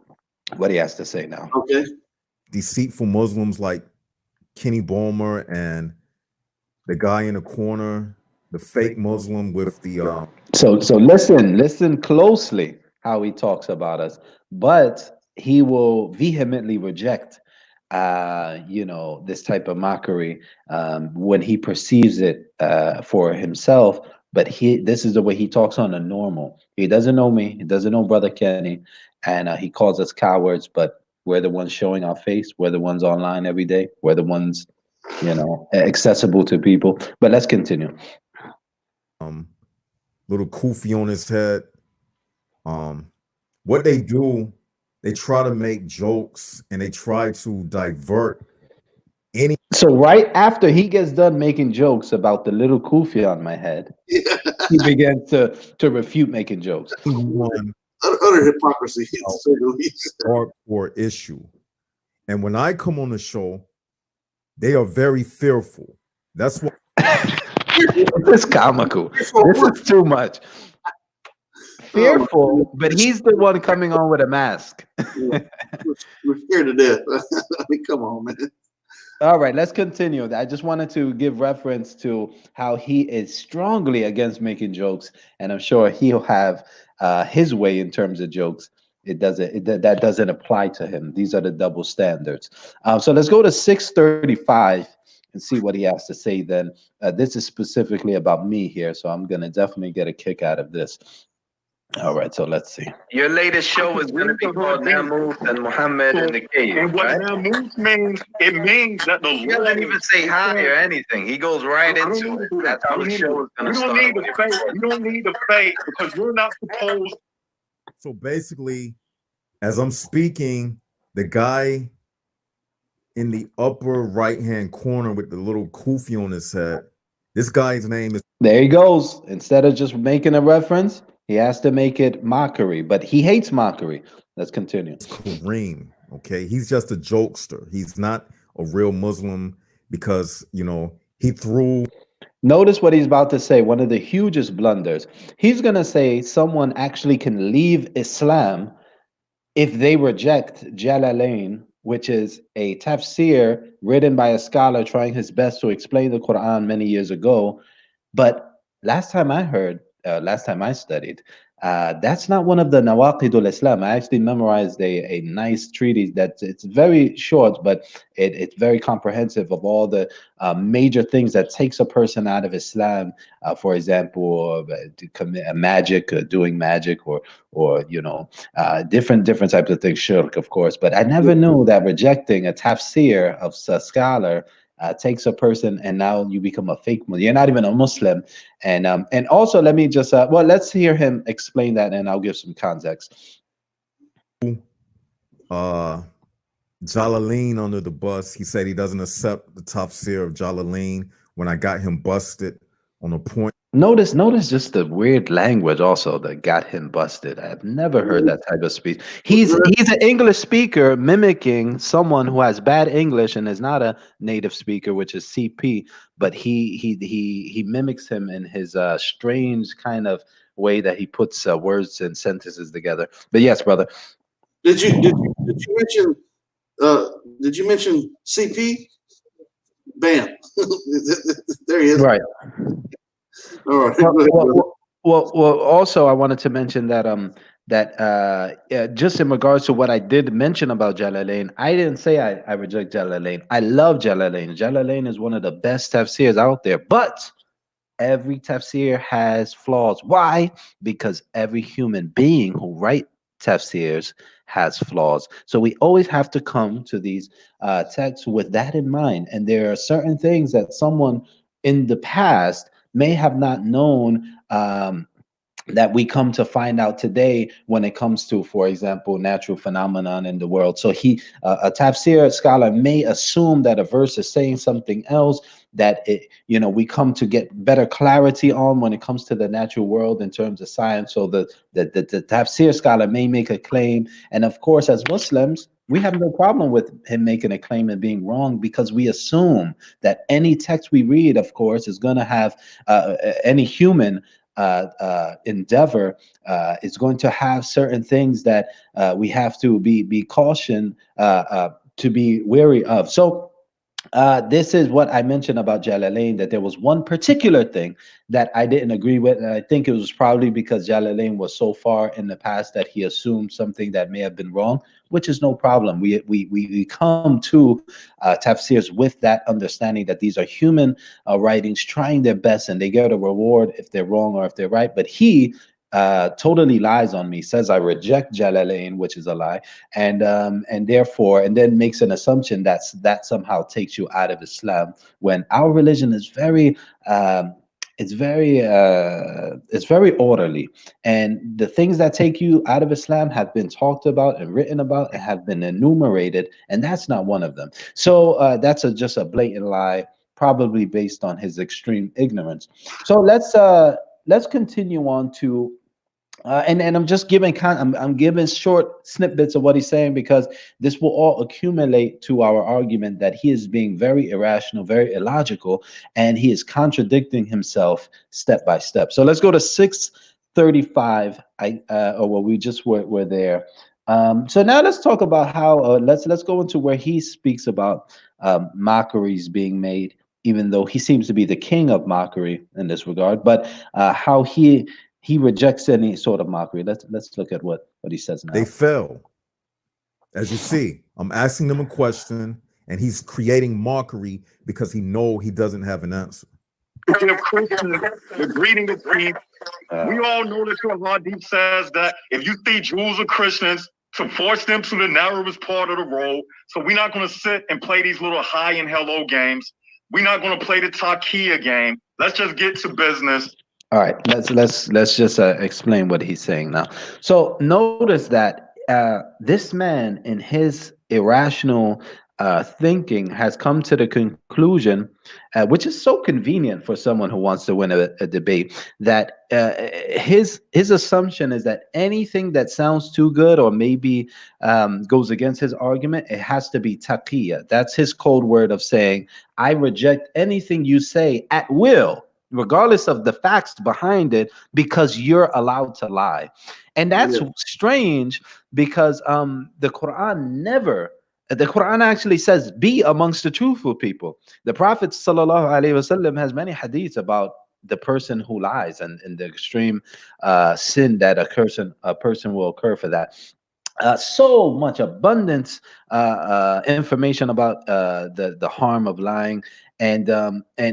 what he has to say now. Okay. Deceitful Muslims like Kenny Bomer and the guy in the corner, the fake Muslim with the So listen closely how he talks about us, but he will vehemently reject this type of mockery when he perceives it for himself. But this is the way he talks on the normal. He doesn't know me. He doesn't know Brother Kenny, and he calls us cowards. But we're the ones showing our face. We're the ones online every day. We're the ones, accessible to people. But let's continue. Little kufi on his head. What they do, they try to make jokes and they try to divert any. So right after he gets done making jokes about the little kufi on my head, he begins to refute making jokes. Utter hypocrisy. Hardcore issue. And when I come on the show, they are very fearful. That's what. This is comical. This is too much. Fearful, but he's the one coming on with a mask. We're scared to death. I mean, come on, man. All right, let's continue. I just wanted to give reference to how he is strongly against making jokes, and I'm sure he'll have his way in terms of jokes. That doesn't apply to him. These are the double standards. So let's go to 635 and see what he has to say then. This is specifically about me here, so I'm going to definitely get a kick out of this. All right, so let's see. Your latest show is going to be called Namus and Muhammad in the Cave. And what right? Namus means, it means that the He doesn't even say hi or anything. He goes right into it. That's how the show is going to start. You don't need to fake because you're not supposed. So basically, as I'm speaking, the guy in the upper right-hand corner with the little kufi on his head, this guy's name is. There he goes. Instead of just making a reference, he has to make it mockery, but he hates mockery. Let's continue. Kareem, okay? He's just a jokester. He's not a real Muslim because, he threw. Notice what he's about to say, one of the hugest blunders. He's going to say someone actually can leave Islam if they reject Jalalain, which is a tafsir written by a scholar trying his best to explain the Quran many years ago. But last time I studied, that's not one of the Nawaqidul Islam. I actually memorized a nice treatise it's very short, but it's very comprehensive of all the major things that takes a person out of Islam. For example, to commit magic, doing magic, or different types of things. Shirk, of course, but I never knew that rejecting a tafsir of a scholar takes a person, and now you become a fake Muslim. You're not even a Muslim. And also, let me just let's hear him explain that, and I'll give some context. Jalalain under the bus. He said he doesn't accept the tafsir of Jalalain. When I got him busted on a point. Notice just the weird language also that got him busted. I've never heard that type of speech. He's an English speaker mimicking someone who has bad English and is not a native speaker, which is CP, but he mimics him in his strange kind of way that he puts words and sentences together. But yes, brother. Did you mention CP? Bam. There he is. Right. All right. Well, also I wanted to mention that just in regards to what I did mention about Jalalain, I didn't say I reject Jalalain. I love Jalalain. Jalalain is one of the best tafsirs out there, but every tafsir has flaws. Why? Because every human being who write tafsirs has flaws. So we always have to come to these texts with that in mind. And there are certain things that someone in the past may have not known. That we come to find out today when it comes to, for example, natural phenomenon in the world. So a tafsir scholar may assume that a verse is saying something else that we come to get better clarity on when it comes to the natural world in terms of science. So the tafsir scholar may make a claim, and of course, as Muslims, we have no problem with him making a claim and being wrong, because we assume that any text we read, of course, is going to have any human endeavor is going to have certain things that we have to be cautioned to be wary of. So this is what I mentioned about Jalalain, that there was one particular thing that I didn't agree with. And I think it was probably because Jalalain was so far in the past that he assumed something that may have been wrong, which is no problem. We come to tafsirs with that understanding that these are human writings trying their best, and they get a reward if they're wrong or if they're right. But he totally lies on me, says I reject Jalalain, which is a lie, and therefore, and then makes an assumption that somehow takes you out of Islam, when our religion is very it's very orderly, and the things that take you out of Islam have been talked about and written about and have been enumerated, and that's not one of them. So that's just a blatant lie, probably based on his extreme ignorance. So let's continue on to and I'm just giving I'm giving short snippets of what he's saying, because this will all accumulate to our argument that he is being very irrational, very illogical, and he is contradicting himself step by step. So let's go to 635. Or well, we just were there. So now let's talk about how let's go into where he speaks about mockeries being made, even though he seems to be the king of mockery in this regard, but how he rejects any sort of mockery. Let's look at what he says now. They fell. As you see, I'm asking them a question, and he's creating mockery because he know he doesn't have an answer. Of Christians, the greeting of peace. We all know that your hadith says that if you see Jews or Christians, to force them to the narrowest part of the road. So we're not going to sit and play these little hi and hello games. We're not going to play the takia game. Let's just get to business. All right, let's just explain what he's saying now. So notice that this man, in his irrational thinking, has come to the conclusion, which is so convenient for someone who wants to win a debate, that his assumption is that anything that sounds too good or maybe goes against his argument, it has to be taqiyya. That's his code word of saying, I reject anything you say at will, regardless of the facts behind it, because you're allowed to lie. And that's strange, because the Quran actually says, be amongst the truthful people. The Prophet sallallahu alaihi wasallam has many hadiths about the person who lies, and the extreme sin that a person will occur for that. So much abundance information about the harm of lying, and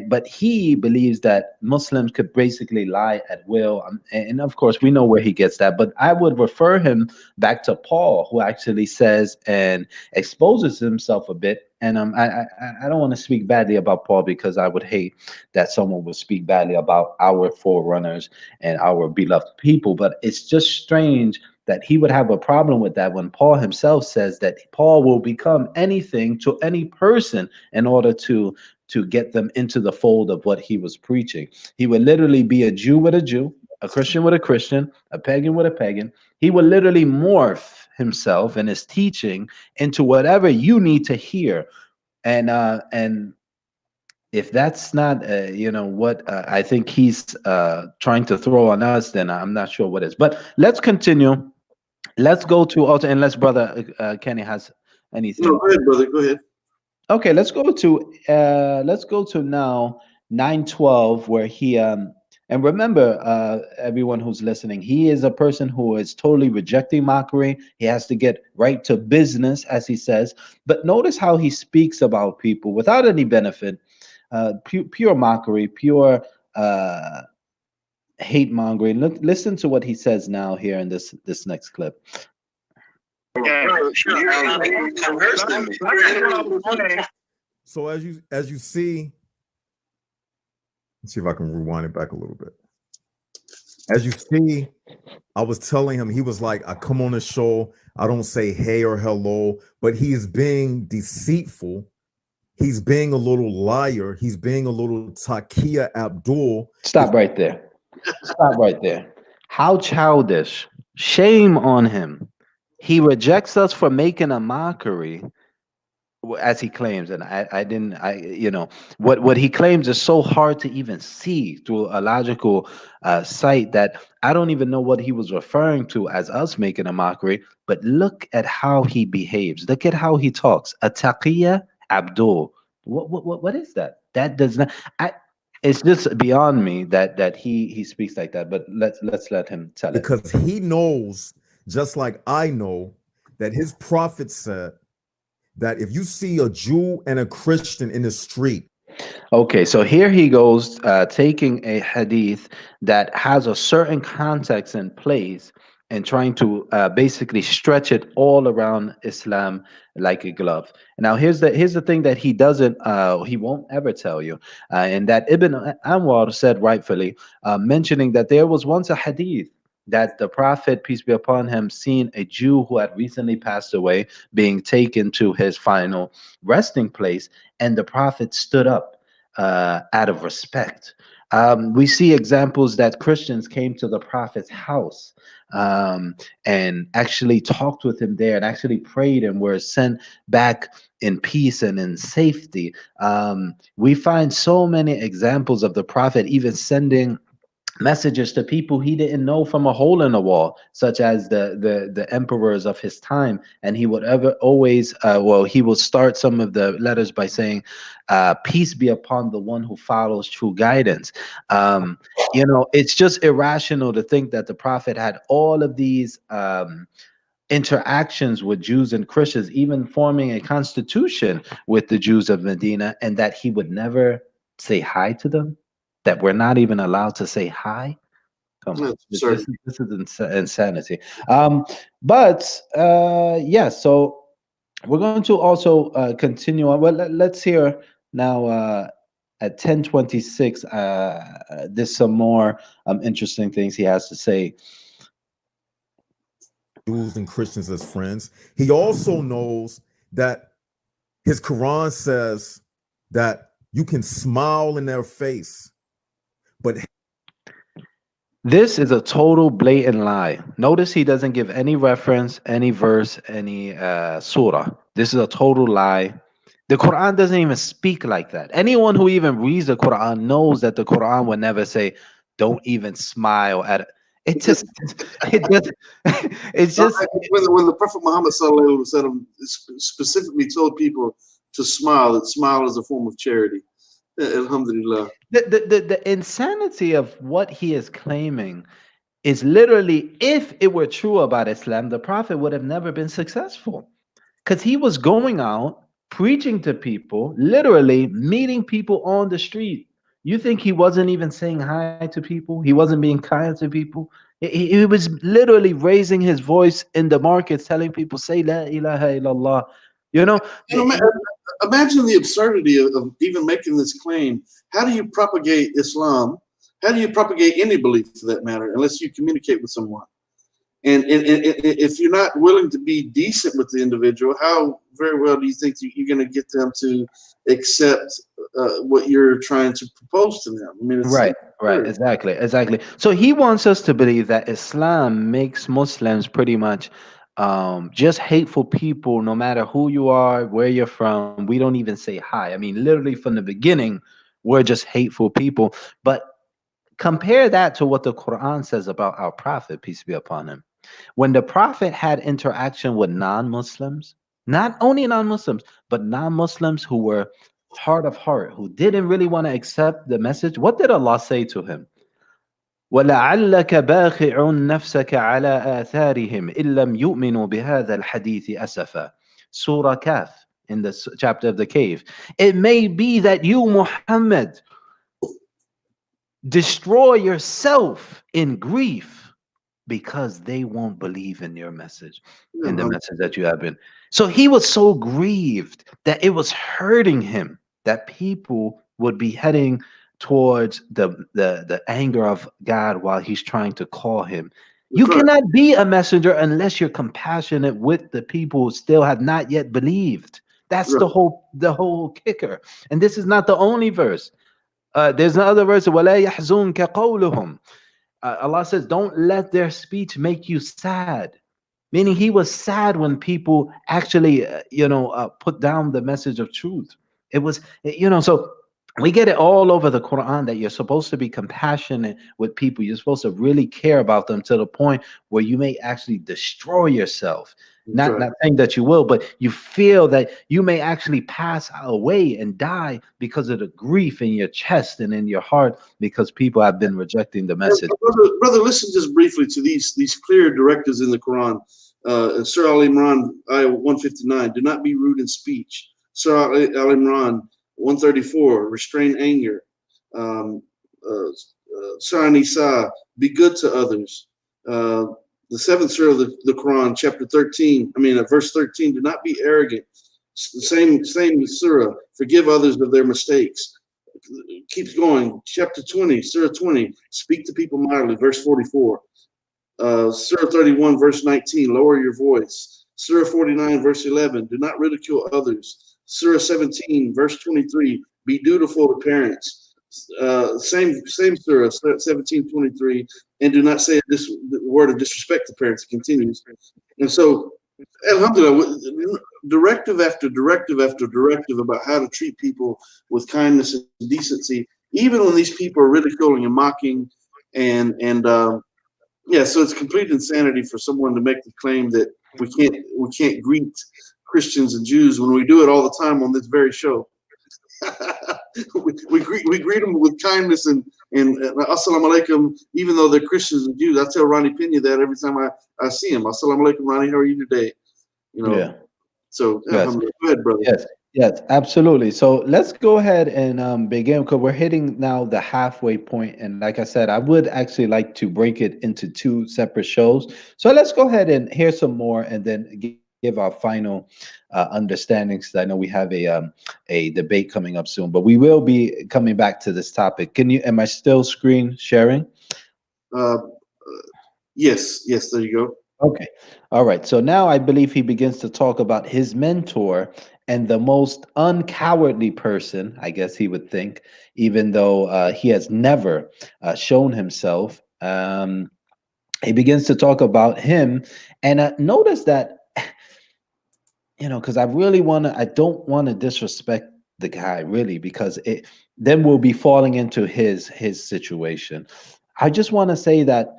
but he believes that Muslims could basically lie at will, and of course we know where he gets that. But I would refer him back to Paul, who actually says and exposes himself a bit. And I don't want to speak badly about Paul, because I would hate that someone would speak badly about our forerunners and our beloved people. But it's just strange that he would have a problem with that, when Paul himself says that Paul will become anything to any person in order to get them into the fold of what he was preaching. He would literally be a Jew with a Jew, a Christian with a Christian, a pagan with a pagan. He would literally morph himself and his teaching into whatever you need to hear. And if that's not what I think he's trying to throw on us, then I'm not sure what is. But let's continue. Let's go to also, unless brother Kenny has anything. No, go ahead, brother. Go ahead. Okay, let's go to now 9:12, where he and And remember, everyone who's listening, he is a person who is totally rejecting mockery. He has to get right to business, as he says. But notice how he speaks about people without any benefit, pure mockery, pure hate mongering. Listen to what he says now here in this next clip. So as you see, let's see if I can rewind it back a little bit. As you see, I was telling him, he was like, I come on the show, I don't say hey or hello, but he is being deceitful. He's being a little liar. He's being a little Takia Abdul. Stop right there. Stop right there. How childish. Shame on him. He rejects us for making a mockery, as he claims, and I didn't, what he claims is so hard to even see through a logical sight that I don't even know what he was referring to as us making a mockery. But look at how he behaves. Look at how he talks. Ataqiya Abdul. What is that? That does not. It's just beyond me that he speaks like that. But let's let him tell it. Because he knows, just like I know, that his prophet said that if you see a Jew and a Christian in the street. Okay, so here he goes, taking a hadith that has a certain context in place and trying to basically stretch it all around Islam like a glove. Now, here's the thing that he doesn't, he won't ever tell you, and that Ibn Anwar said rightfully, mentioning that there was once a hadith that the Prophet, peace be upon him, seen a Jew who had recently passed away being taken to his final resting place, and the Prophet stood up out of respect. We see examples that Christians came to the Prophet's house and actually talked with him there and actually prayed and were sent back in peace and in safety. We find so many examples of the Prophet even sending messages to people he didn't know from a hole in the wall, such as the emperors of his time. And he would always he will start some of the letters by saying, peace be upon the one who follows true guidance. It's just irrational to think that the Prophet had all of these interactions with Jews and Christians, even forming a constitution with the Jews of Medina, and that he would never say hi to them, that we're not even allowed to say hi. Come on, this is insanity. Yeah, so we're going to also continue on. Well, let's hear now at 10:26. There's some more interesting things he has to say. Jews and Christians as friends. He also knows that his Quran says that you can smile in their face, but this is a total blatant lie. Notice he doesn't give any reference, any verse, any surah. This is a total lie. The Quran doesn't even speak like that. Anyone who even reads the Quran knows that the Quran would never say, "Don't even smile at it." It just, it doesn't. It's just when the Prophet Muhammad specifically told people to smile, that smile is a form of charity. Alhamdulillah. The insanity of what he is claiming is literally, if it were true about Islam, the Prophet would have never been successful, because he was going out preaching to people, literally meeting people on the street. You think he wasn't even saying hi to people? He wasn't being kind to people? He was literally raising his voice in the markets, telling people, say La ilaha illallah. Imagine the absurdity of even making this claim. How do you propagate Islam? How do you propagate any belief for that matter, unless you communicate with someone? And if you're not willing to be decent with the individual, how very well do you think you're going to get them to accept what you're trying to propose to them? I mean, it's right, exactly. So he wants us to believe that Islam makes Muslims pretty much just hateful people, no matter who you are, where you're from. We don't even say hi. I mean, literally from the beginning, we're just hateful people. But compare that to what the Quran says about our Prophet, peace be upon him. When the Prophet had interaction with non-Muslims, not only non-Muslims, but non-Muslims who were hard of heart, who didn't really want to accept the message, what did Allah say to him? وَلَعَلَّكَ بَاخِعٌ نَفْسَكَ عَلَى آثَارِهِمْ إِن لَّمْ يُؤْمِنُوا بِهَذَا الْحَدِيثِ أَسَفًا. Surah Kaf, in the chapter of the cave. It may be that you, Muhammad, destroy yourself in grief because they won't believe in your message, in the message that you have been. So he was so grieved that it was hurting him that people would be heading towards the anger of God while he's trying to call him. You cannot be a messenger unless you're compassionate with the people who still have not yet believed. That's the whole kicker. And this is not the only verse. There's another verse, وَلَا يَحْزُنْكَ قَوْلُهُم. Allah says, don't let their speech make you sad. Meaning he was sad when people actually, put down the message of truth. It was, so we get it all over the Quran that you're supposed to be compassionate with people. You're supposed to really care about them to the point where you may actually destroy yourself. Not saying that you will, but you feel that you may actually pass away and die because of the grief in your chest and in your heart because people have been rejecting the message. Brother, listen just briefly to these clear directives in the Quran. Surah Al Imran, ayah 159, do not be rude in speech. Surah Al Imran 134, restrain anger. Surah Nisa, be good to others. The seventh surah of the Quran, chapter 13, verse 13, do not be arrogant. Same surah, forgive others of their mistakes. Keeps going. Chapter 20, surah 20, speak to people mildly. Verse 44. Surah 31, verse 19, lower your voice. Surah 49, verse 11, do not ridicule others. Surah 17, verse 23, be dutiful to parents. Same surah, 17:23, and do not say this word of disrespect to parents. It continues. And so, alhamdulillah, directive after directive after directive about how to treat people with kindness and decency, even when these people are ridiculing and mocking, and so it's complete insanity for someone to make the claim that we can't greet Christians and Jews when we do it all the time on this very show. we greet them with kindness and assalamu alaikum, even though they're Christians and Jews. I tell Ronnie Pena that every time I see him. Assalamu alaikum, Ronnie. How are you today? Yeah. So yes. Go ahead, brother. Yes, absolutely. So let's go ahead and begin because we're hitting now the halfway point. And like I said, I would actually like to break it into two separate shows. So let's go ahead and hear some more and then give our final understandings. I know we have a debate coming up soon, but we will be coming back to this topic. Am I still screen sharing? Yes, there you go. Okay. All right. So now I believe he begins to talk about his mentor and the most uncowardly person, I guess he would think, even though he has never shown himself. He begins to talk about him. And notice that, because I don't want to disrespect the guy, really, because then we'll be falling into his situation. I just want to say that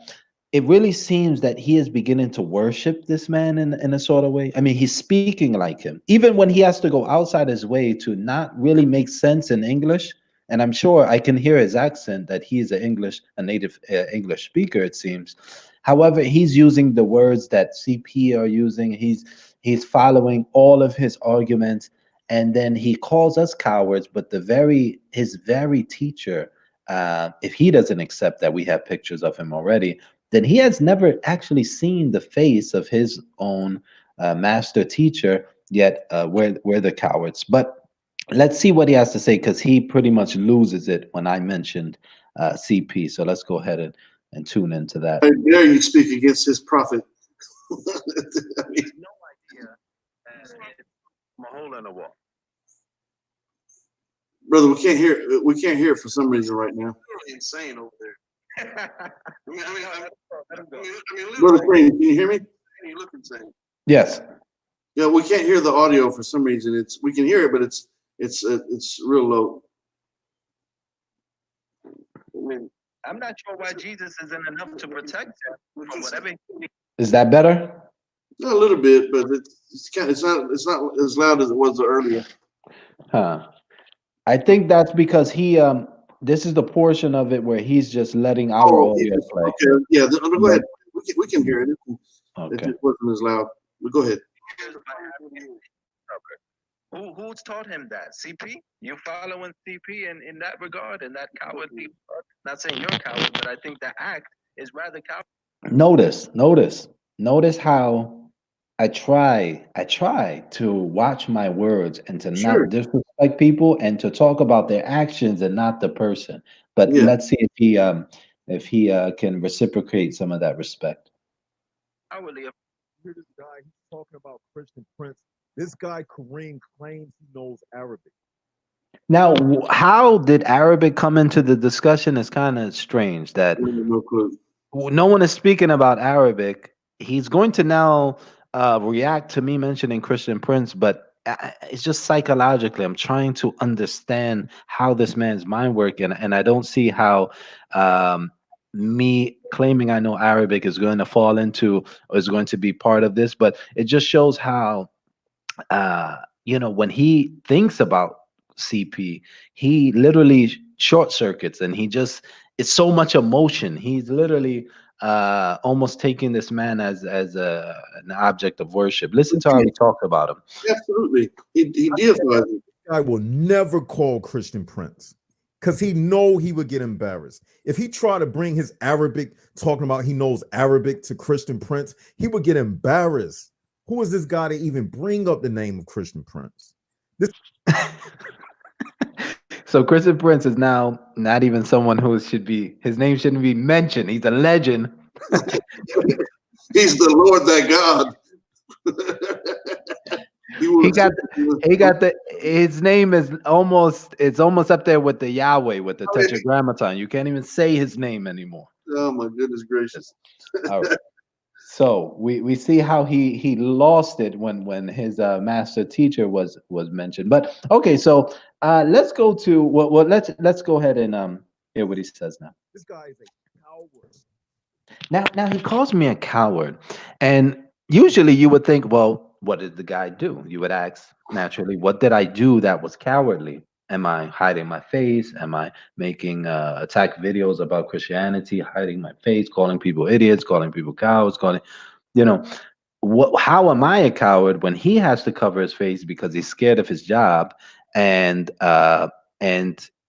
it really seems that he is beginning to worship this man in a sort of way. I mean, he's speaking like him, even when he has to go outside his way to not really make sense in English. And I'm sure I can hear his accent that he is a native English speaker, it seems. However, he's using the words that CP are using. He's following all of his arguments, and then he calls us cowards. But his very teacher, if he doesn't accept that we have pictures of him already, then he has never actually seen the face of his own master teacher, yet we're the cowards. But let's see what he has to say, because he pretty much loses it when I mentioned CP. So let's go ahead and tune into that. I dare you speak against his prophet. I mean, No idea. I'm a hole in the wall. brother, we can't hear it for some reason right now. Really insane over there. Brother Crane, can you hear me? You look insane. Yes. Yeah, we can't hear the audio for some reason. We can hear it, but it's real low. I'm not sure why Jesus isn't enough to protect him from whatever. Is that better? A little bit, but it's not as loud as it was earlier. I think that's because he this is the portion of it where he's just letting our Oh, audio play. okay. Yeah, go ahead. We can hear it. Okay. It wasn't as loud. But go ahead. Who's taught him that? CP? You following CP in that regard, in that cowardly? Not saying you're a coward, but I think the act is rather cowardly. Notice how I try to watch my words and to Sure. not disrespect people and to talk about their actions and not the person. But Yeah. let's see if he can reciprocate some of that respect. Cowardly. Hear this guy, he's talking about Christian Prince. This guy Kareem claims he knows Arabic. Now, how did Arabic come into the discussion is kind of strange that No clue. no one is speaking about Arabic. He's going to now react to me mentioning Christian Prince, but it's just psychologically. I'm trying to understand how this man's mind works, and I don't see how me claiming I know Arabic is going to fall into or is going to be part of this. But it just shows how when he thinks about CP, he literally short circuits and it's so much emotion. He's literally almost taking this man as an object of worship. Listen to how he talked about him. Absolutely. He deified him. I will never call Christian Prince because he know he would get embarrassed. If he tried to bring his Arabic, talking about he knows Arabic to Christian Prince, he would get embarrassed. Who is this guy to even bring up the name of Christian Prince? So Christian Prince is now not even someone who his name shouldn't be mentioned. He's a legend. He's the Lord thy God. His name is almost up there with the Yahweh, with the Tetragrammaton. You can't even say his name anymore. Oh my goodness gracious. All right. So we see how he lost it when his master teacher was mentioned. But okay, so let's go to let's go ahead and hear what he says now. This guy is a coward. Now he calls me a coward, and usually you would think, well, what did the guy do? You would ask naturally, what did I do that was cowardly? Am I hiding my face? Am I making attack videos about Christianity, hiding my face, calling people idiots, calling people cowards, how am I a coward when he has to cover his face because he's scared of his job, and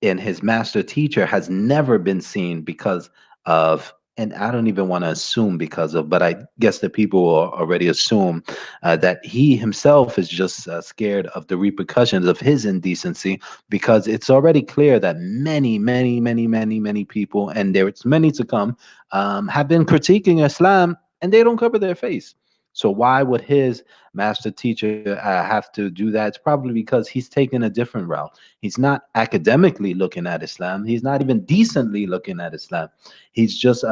his master teacher has never been seen because of, and I don't even want to assume because of, but I guess the people will already assume that he himself is just scared of the repercussions of his indecency, because it's already clear that many, many, many, many, many people, and there's many to come, have been critiquing Islam and they don't cover their face. So why would his master teacher have to do that? It's probably because he's taken a different route. He's not academically looking at Islam. He's not even decently looking at Islam. He's just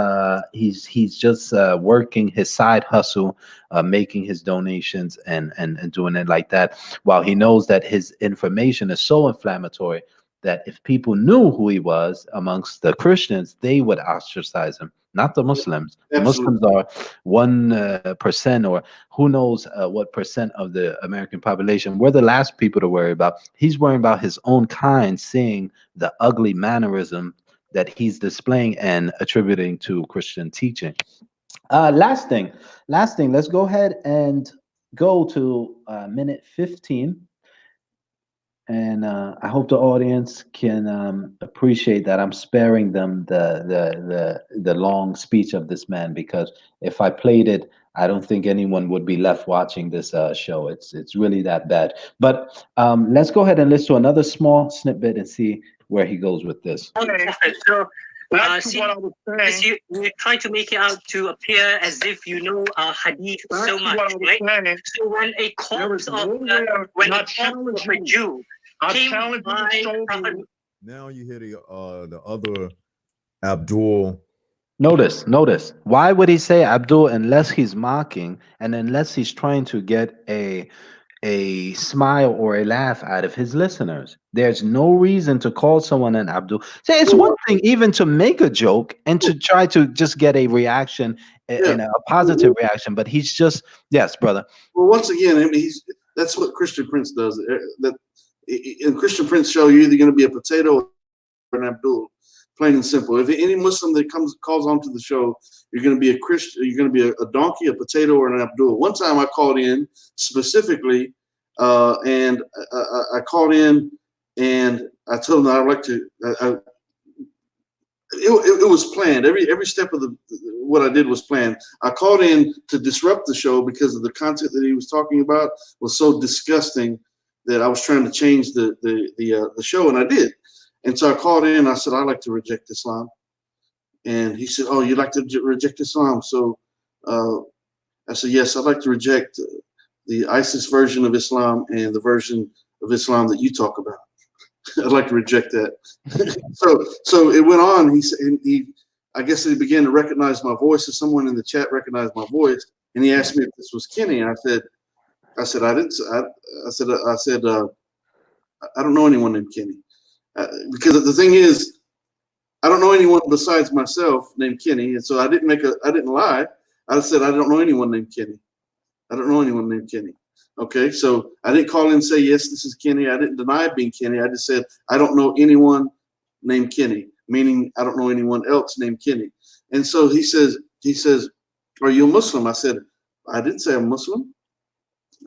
working his side hustle, making his donations and doing it like that, while he knows that his information is so inflammatory that if people knew who he was amongst the Christians, they would ostracize him, not the Muslims. The Muslims are 1%, or who knows what percent of the American population. We're the last people to worry about. He's worrying about his own kind seeing the ugly mannerism that he's displaying and attributing to Christian teaching. Last thing, let's go ahead and go to minute 15. And I hope the audience can appreciate that I'm sparing them the long speech of this man, because if I played it, I don't think anyone would be left watching this show. It's really that bad. But let's go ahead and listen to another small snippet and see where he goes with this. Okay, so you try to make it out to appear as if you know hadith so much, right? So when a corpse of a Jew came by Prophet. Now you hear the other Abdul. Notice. Why would he say Abdul unless he's mocking and unless he's trying to get a smile or a laugh out of his listeners? There's no reason to call someone an Abdul. See, it's one thing even to make a joke and to try to just get a reaction and a positive reaction, but he's just, yes, brother. Well, once again, I mean, that's what Christian Prince does. That in Christian Prince show, you're either going to be a potato an Abdul. Plain and simple. If any Muslim that calls onto the show, you're going to be a Christian, you're going to be a donkey, a potato, or an Abdul. One time I called in specifically, and I called in and I told them that I'd like to. It was planned. Every step of what I did was planned. I called in to disrupt the show because of the content that he was talking about was so disgusting that I was trying to change the show, and I did. And so I called in. I said, I'd like to reject Islam. And he said, oh, you'd like to reject Islam? So I said, yes, I'd like to reject the ISIS version of Islam and the version of Islam that you talk about. I'd like to reject that. so it went on. I guess he began to recognize my voice, and someone in the chat recognized my voice, and he asked me if this was Kenny. And I said I didn't. I said I don't know anyone named Kenny. Because the thing is, I don't know anyone besides myself named Kenny, and so I didn't lie. I said I don't know anyone named Kenny. I don't know anyone named Kenny. Okay, so I didn't call in and say yes, this is Kenny. I didn't deny being Kenny. I just said I don't know anyone named Kenny, meaning I don't know anyone else named Kenny. And so he says, "Are you a Muslim?" I said, I didn't say I'm Muslim.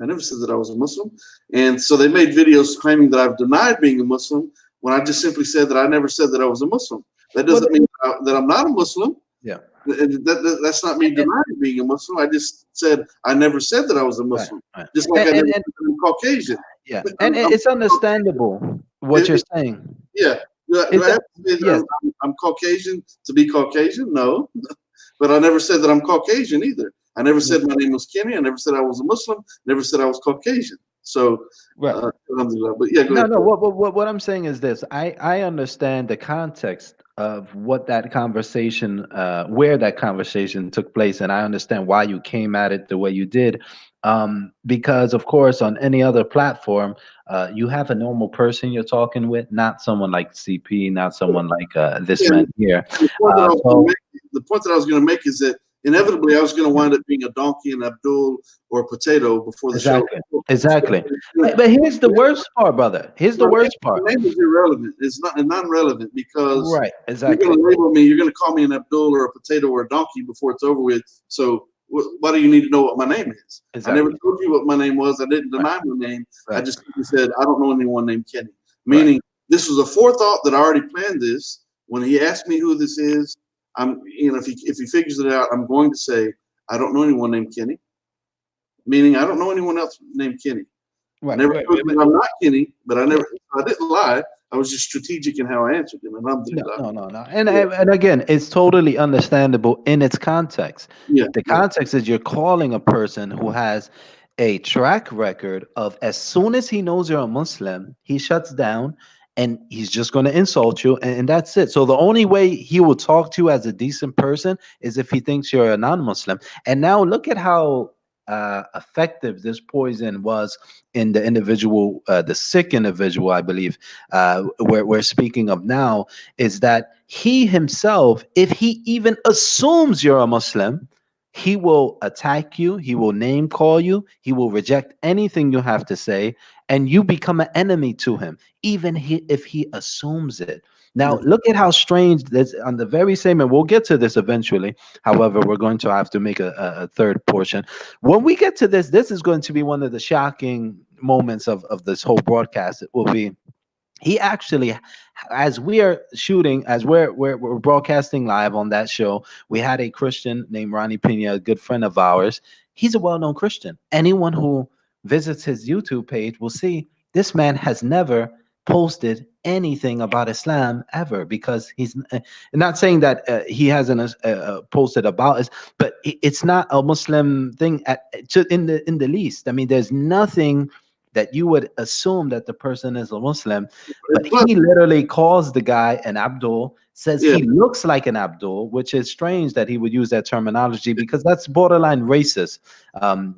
I never said that I was a Muslim. And so they made videos claiming that I've denied being a Muslim, when I just simply said that I never said that I was a Muslim. That doesn't mean that I'm not a Muslim. Yeah. That's not me denying being a Muslim. I just said I never said that I was a Muslim. Right. Just like I never said I'm Caucasian. Yeah, and it's understandable what you're saying. Yeah. I'm Caucasian to be Caucasian? No. But I never said that I'm Caucasian either. I never said my name was Kenny. I never said I was a Muslim. Never said I was Caucasian. So, right. But yeah, go ahead. No. What I'm saying is this: I understand the context of what that conversation, where that conversation took place, and I understand why you came at it the way you did. Because of course, on any other platform, you have a normal person you're talking with, not someone like CP, not someone like this man here. The point that I was going to make is that inevitably I was going to wind up being a donkey, an Abdul, or a potato before the show. Exactly. But here's the worst part, brother. Here's the worst part. The name is irrelevant. It's non-relevant because right, exactly. You're going to label me. You're going to call me an Abdul or a potato or a donkey before it's over with. So why do you need to know what my name is? Exactly. I never told you what my name was. I didn't deny my name. Right. I just said I don't know anyone named Kenny. Meaning this was a forethought that I already planned this. When he asked me who this is, if he figures it out, I'm going to say I don't know anyone named Kenny. Meaning I don't know anyone else named Kenny. Right. I never told you I'm not Kenny, but I didn't lie. I was just strategic in how I answered him. No. And again, it's totally understandable in its context. Yeah. The context is you're calling a person who has a track record of as soon as he knows you're a Muslim, he shuts down and he's just going to insult you, and that's it. So the only way he will talk to you as a decent person is if he thinks you're a non-Muslim. And now look at how effective this poison was in the individual, the sick individual, I believe, we're speaking of now, is that he himself, if he even assumes you're a Muslim, he will attack you, he will name call you, he will reject anything you have to say, and you become an enemy to him, even if he assumes it. Now, look at how strange this on the very same, and we'll get to this eventually. However, we're going to have to make a third portion. When we get to this is going to be one of the shocking moments of this whole broadcast. It will be, he actually, as we are shooting, as we're broadcasting live on that show, we had a Christian named Ronnie Pena, a good friend of ours. He's a well-known Christian. Anyone who visits his YouTube page will see this man has never posted anything about Islam ever, because he's not saying that he hasn't posted about it, but it's not a Muslim thing in the least. I mean, there's nothing that you would assume that the person is a Muslim, but he literally calls the guy an Abdul, says he looks like an Abdul, which is strange that he would use that terminology because that's borderline racist.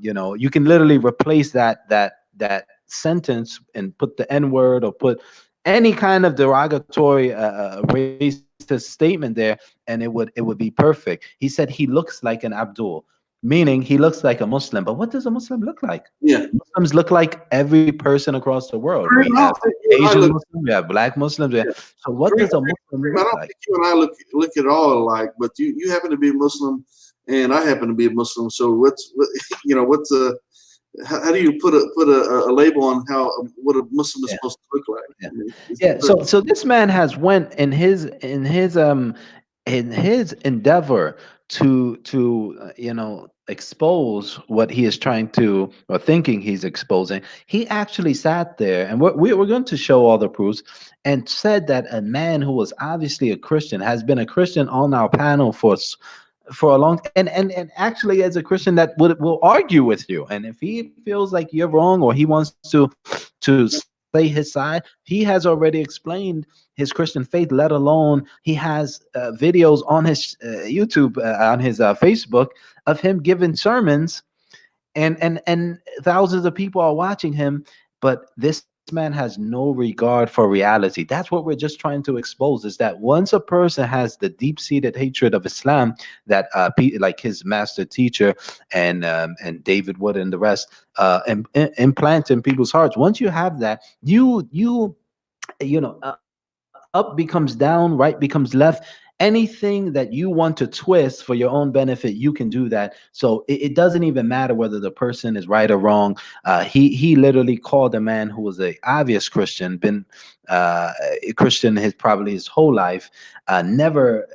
You can literally replace that sentence and put the N-word or put any kind of derogatory racist statement there, and it would be perfect. He said he looks like an Abdul. meaning he looks like a Muslim. But what does a Muslim look like? Yeah. Muslims look like every person across the world. I We have don't think you and I Asian look. Muslims, we have Black Muslims. Yeah. So what Kareem, does a Muslim I look don't like? think you and I look at all alike, but you happen to be a Muslim, and I happen to be a Muslim. So what's how do you put a label on how what a Muslim is supposed to look like? Yeah. I mean, Yeah. So this man has went in his endeavor to expose what he is trying to or thinking he's exposing. He actually sat there, and we're going to show all the proofs, and said that a man who was obviously a Christian has been a Christian on our panel for a long, and actually as a Christian that will argue with you, and if he feels like you're wrong or he wants to play his side, he has already explained his Christian faith, let alone he has videos on his YouTube, on his Facebook, of him giving sermons, and thousands of people are watching him. But this man has no regard for reality. That's what we're just trying to expose, is that once a person has the deep-seated hatred of Islam that like his master teacher and David Wood and the rest implant in people's hearts, once you have that, up becomes down, right becomes left. Anything that you want to twist for your own benefit, you can do that. So it doesn't even matter whether the person is right or wrong. He literally called a man who was a obvious Christian, been a Christian probably his whole life, never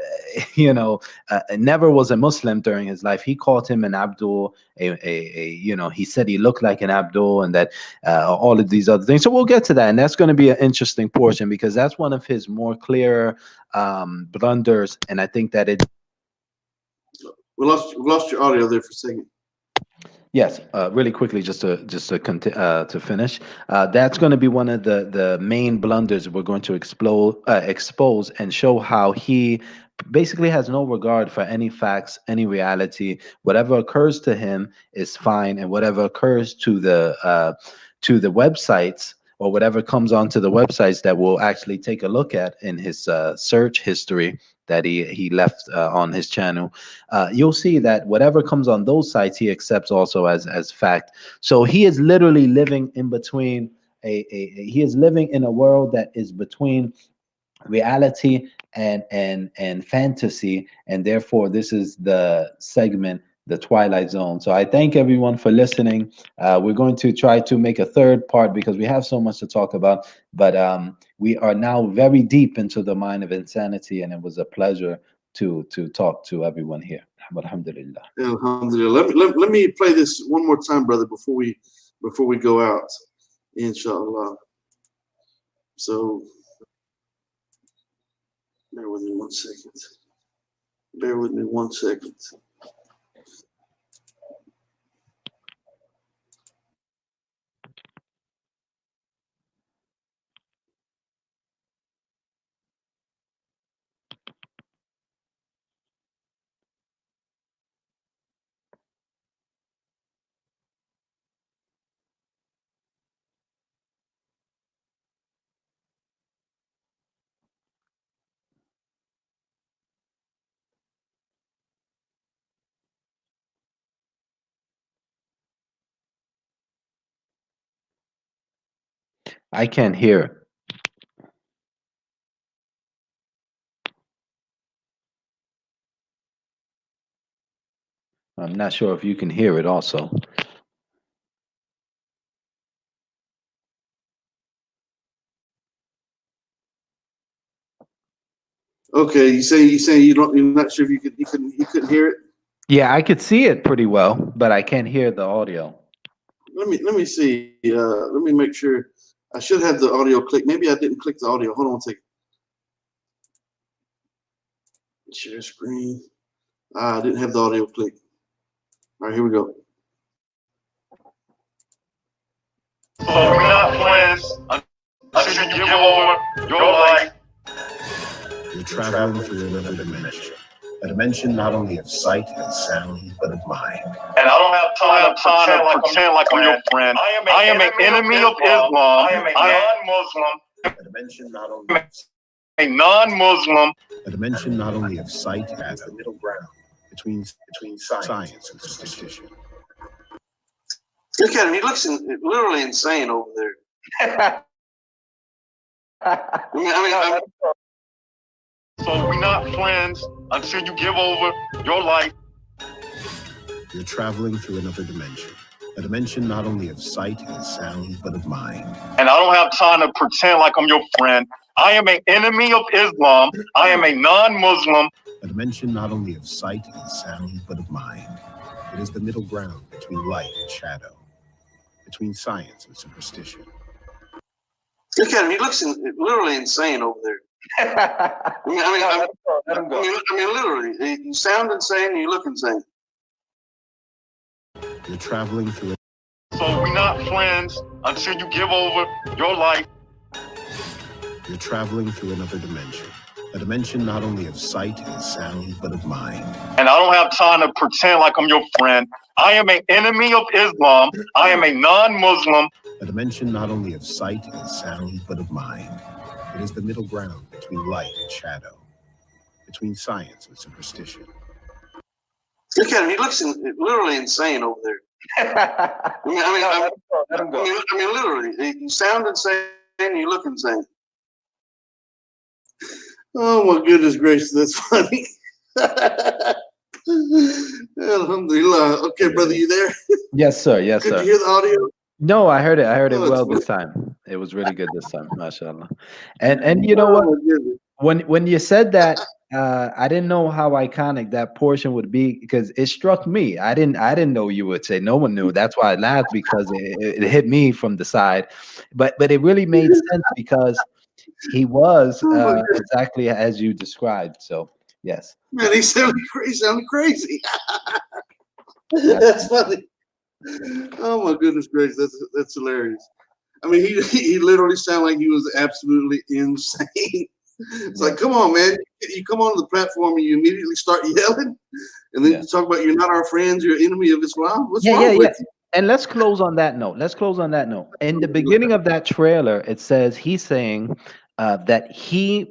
never was a Muslim during his life. He called him an Abdul, he said he looked like an Abdul, and that all of these other things. So we'll get to that, and that's going to be an interesting portion, because that's one of his more clear blunders, and I think that it. We lost your audio there for a second. Yes, really quickly, just to finish, that's going to be one of the main blunders we're going to expose and show how he basically has no regard for any facts, any reality. Whatever occurs to him is fine, and whatever occurs to the websites, or whatever comes onto the websites that we'll actually take a look at in his search history that he left on his channel, you'll see that whatever comes on those sites he accepts also as fact. So he is literally living in between he is living in a world that is between reality and fantasy, and therefore this is the segment, the Twilight Zone. So I thank everyone for listening. We're going to try to make a third part because we have so much to talk about, but we are now very deep into the mind of insanity, and it was a pleasure to talk to everyone here. Alhamdulillah. Alhamdulillah. Let me play this one more time, brother, before we go out, inshallah. So bear with me 1 second. Bear with me 1 second. I can't hear. I'm not sure if you can hear it also. Okay, you say you're not sure if you couldn't hear it. Yeah, I could see it pretty well, but I can't hear the audio. Let me see. Let me make sure. I should have the audio click. Maybe I didn't click the audio. Hold on 1 second. Share screen. I didn't have the audio click. All right, here we go. So we're not friends until you give over your life. You're traveling through another dimension. A dimension not only of sight and sound, but of mind. And I don't have time to pretend like I'm your friend. I am an enemy of Islam. I am non-Muslim. A dimension not only a non-Muslim. A dimension not only of sight as the middle ground, between science and superstition. Look at him. He looks literally insane over there. So we're not friends until you give over your life. You're traveling through another dimension. A dimension not only of sight and sound, but of mind. And I don't have time to pretend like I'm your friend. I am an enemy of Islam. I am a non-Muslim. A dimension not only of sight and sound, but of mind. It is the middle ground between light and shadow, between science and superstition. Look at him. He looks literally insane over there. Literally. You sound insane and you look insane. You're traveling through. So we're not friends until you give over your life. You're traveling through another dimension. A dimension not only of sight and sound, but of mind. And I don't have time to pretend like I'm your friend. I am an enemy of Islam. I am a non-Muslim. A dimension not only of sight and sound, but of mind. It is the middle ground between light and shadow, between science and superstition. Look at him. He looks literally insane over there. Literally. You sound insane and you look insane. Oh my goodness gracious, that's funny. Alhamdulillah. Okay, brother, you there? Yes, sir. Yes, Could sir. you hear the audio? No, I heard it. I heard it Oh, well it's this time. It was really good this time, mashallah. And you know what? Oh, my goodness. When you said that, I didn't know how iconic that portion would be because it struck me. I didn't know you would say. No one knew. That's why I laughed because it hit me from the side. But it really made sense because he was exactly as you described. So yes. Man, he sounded crazy. That's funny. Oh my goodness gracious, that's hilarious. I mean, he literally sounded like he was absolutely insane. It's like, come on, man. You come onto the platform and you immediately start yelling, and then you talk about you're not our friends, you're an enemy of Islam. What's wrong with you? And let's close on that note. In the beginning of that trailer, it says he's saying that he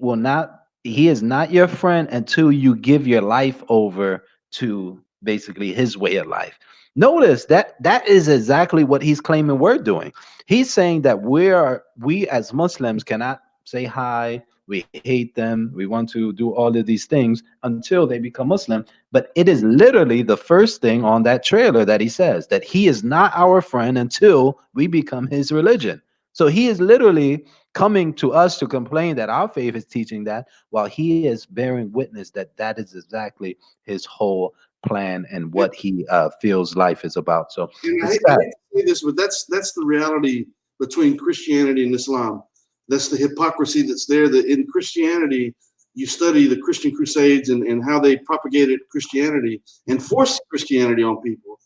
is not your friend until you give your life over to basically his way of life. Notice that is exactly what he's claiming we're doing. He's saying that we as Muslims cannot say hi, we hate them, we want to do all of these things until they become Muslim. But it is literally the first thing on that trailer that he says that he is not our friend until we become his religion. So he is literally coming to us to complain that our faith is teaching that, while he is bearing witness that that is exactly his whole plan and what he feels life is about. So I hate to say this, but that's the reality between Christianity and Islam. That's the hypocrisy that's there. That in Christianity, you study the Christian Crusades and how they propagated Christianity and forced Christianity on people.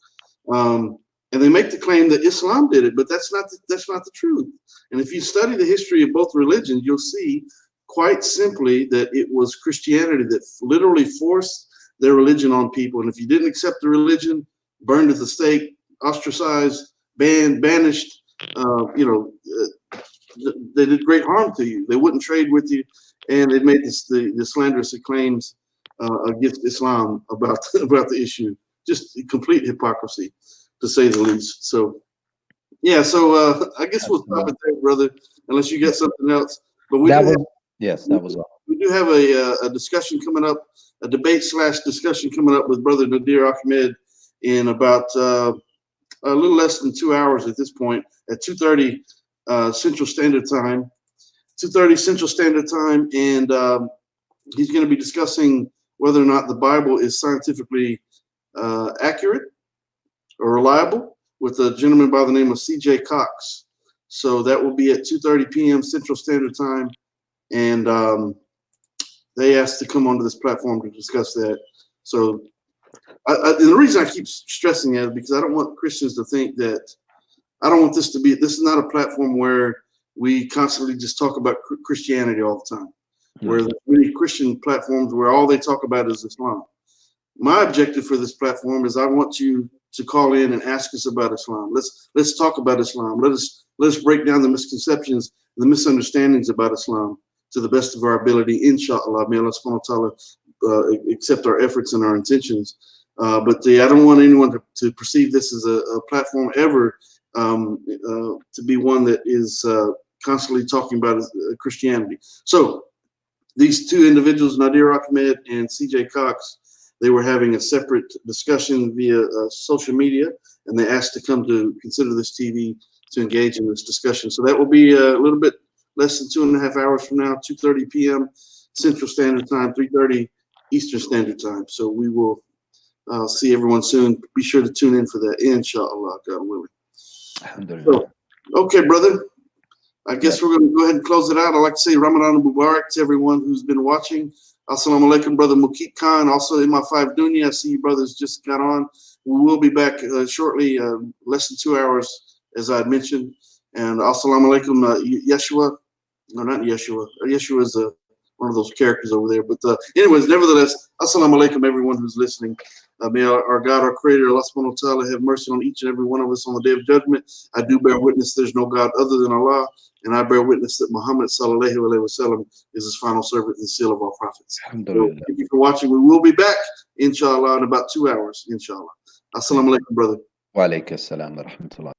And they make the claim that Islam did it, but that's not the truth. And if you study the history of both religions, you'll see quite simply that it was Christianity that literally forced their religion on people. And if you didn't accept the religion, burned at the stake, ostracized, banned, banished, they did great harm to you. They wouldn't trade with you, and they made the slanderous claims against Islam about the issue. Just complete hypocrisy, to say the least. So, yeah. So I guess we'll stop it there, brother. Unless you got something else. But that was all. We do have a discussion coming up, a debate/discussion coming up with Brother Nadir Ahmed in about a little less than 2 hours at this point at 2:30 Central Standard Time. 2:30 Central Standard Time, and he's going to be discussing whether or not the Bible is scientifically accurate or reliable with a gentleman by the name of C.J. Cox. So that will be at 2:30 p.m. Central Standard Time, and they asked to come onto this platform to discuss that. So and the reason I keep stressing that is because I don't want Christians to think that I don't want this is not a platform where we constantly just talk about Christianity all the time, where there's many Christian platforms where all they talk about is Islam. My objective for this platform is I want you to call in and ask us about Islam. Let's talk about Islam. Let's break down the misconceptions, the misunderstandings about Islam to the best of our ability, inshallah. May Allah subhanahu wa ta'ala accept our efforts and our intentions. But I don't want anyone to perceive this as a platform ever to be one that is constantly talking about Christianity. So these two individuals, Nadir Ahmed and CJ Cox, they were having a separate discussion via social media, and they asked to come to Consider This TV to engage in this discussion. So that will be a little bit less than 2.5 hours from now, 2:30 p.m. Central Standard Time, 3:30 Eastern Standard Time. So we will see everyone soon. Be sure to tune in for that, inshallah, God willing. So, okay, brother. I guess we're going to go ahead and close it out. I'd like to say Ramadan Mubarak to everyone who's been watching. Assalamu alaikum, brother Mukit Khan. Also in my 5 Dunya, I see you brothers just got on. We will be back shortly, less than 2 hours, as I had mentioned. And assalamu alaikum, Yeshua. No, not Yeshua. Yeshua is one of those characters over there. But anyways, nevertheless, assalamu alaikum, everyone who's listening. May our God, our Creator, Allah subhanahu wa ta'ala, have mercy on each and every one of us on the day of judgment. I do bear witness there's no God other than Allah, and I bear witness that Muhammad sallallahu alaihi wasallam is his final servant and the seal of all prophets. So thank you for watching. We will be back, inshallah, in about 2 hours, inshallah. Assalamu alaikum, brother. Wa alaikum assalam wa rahmatullah.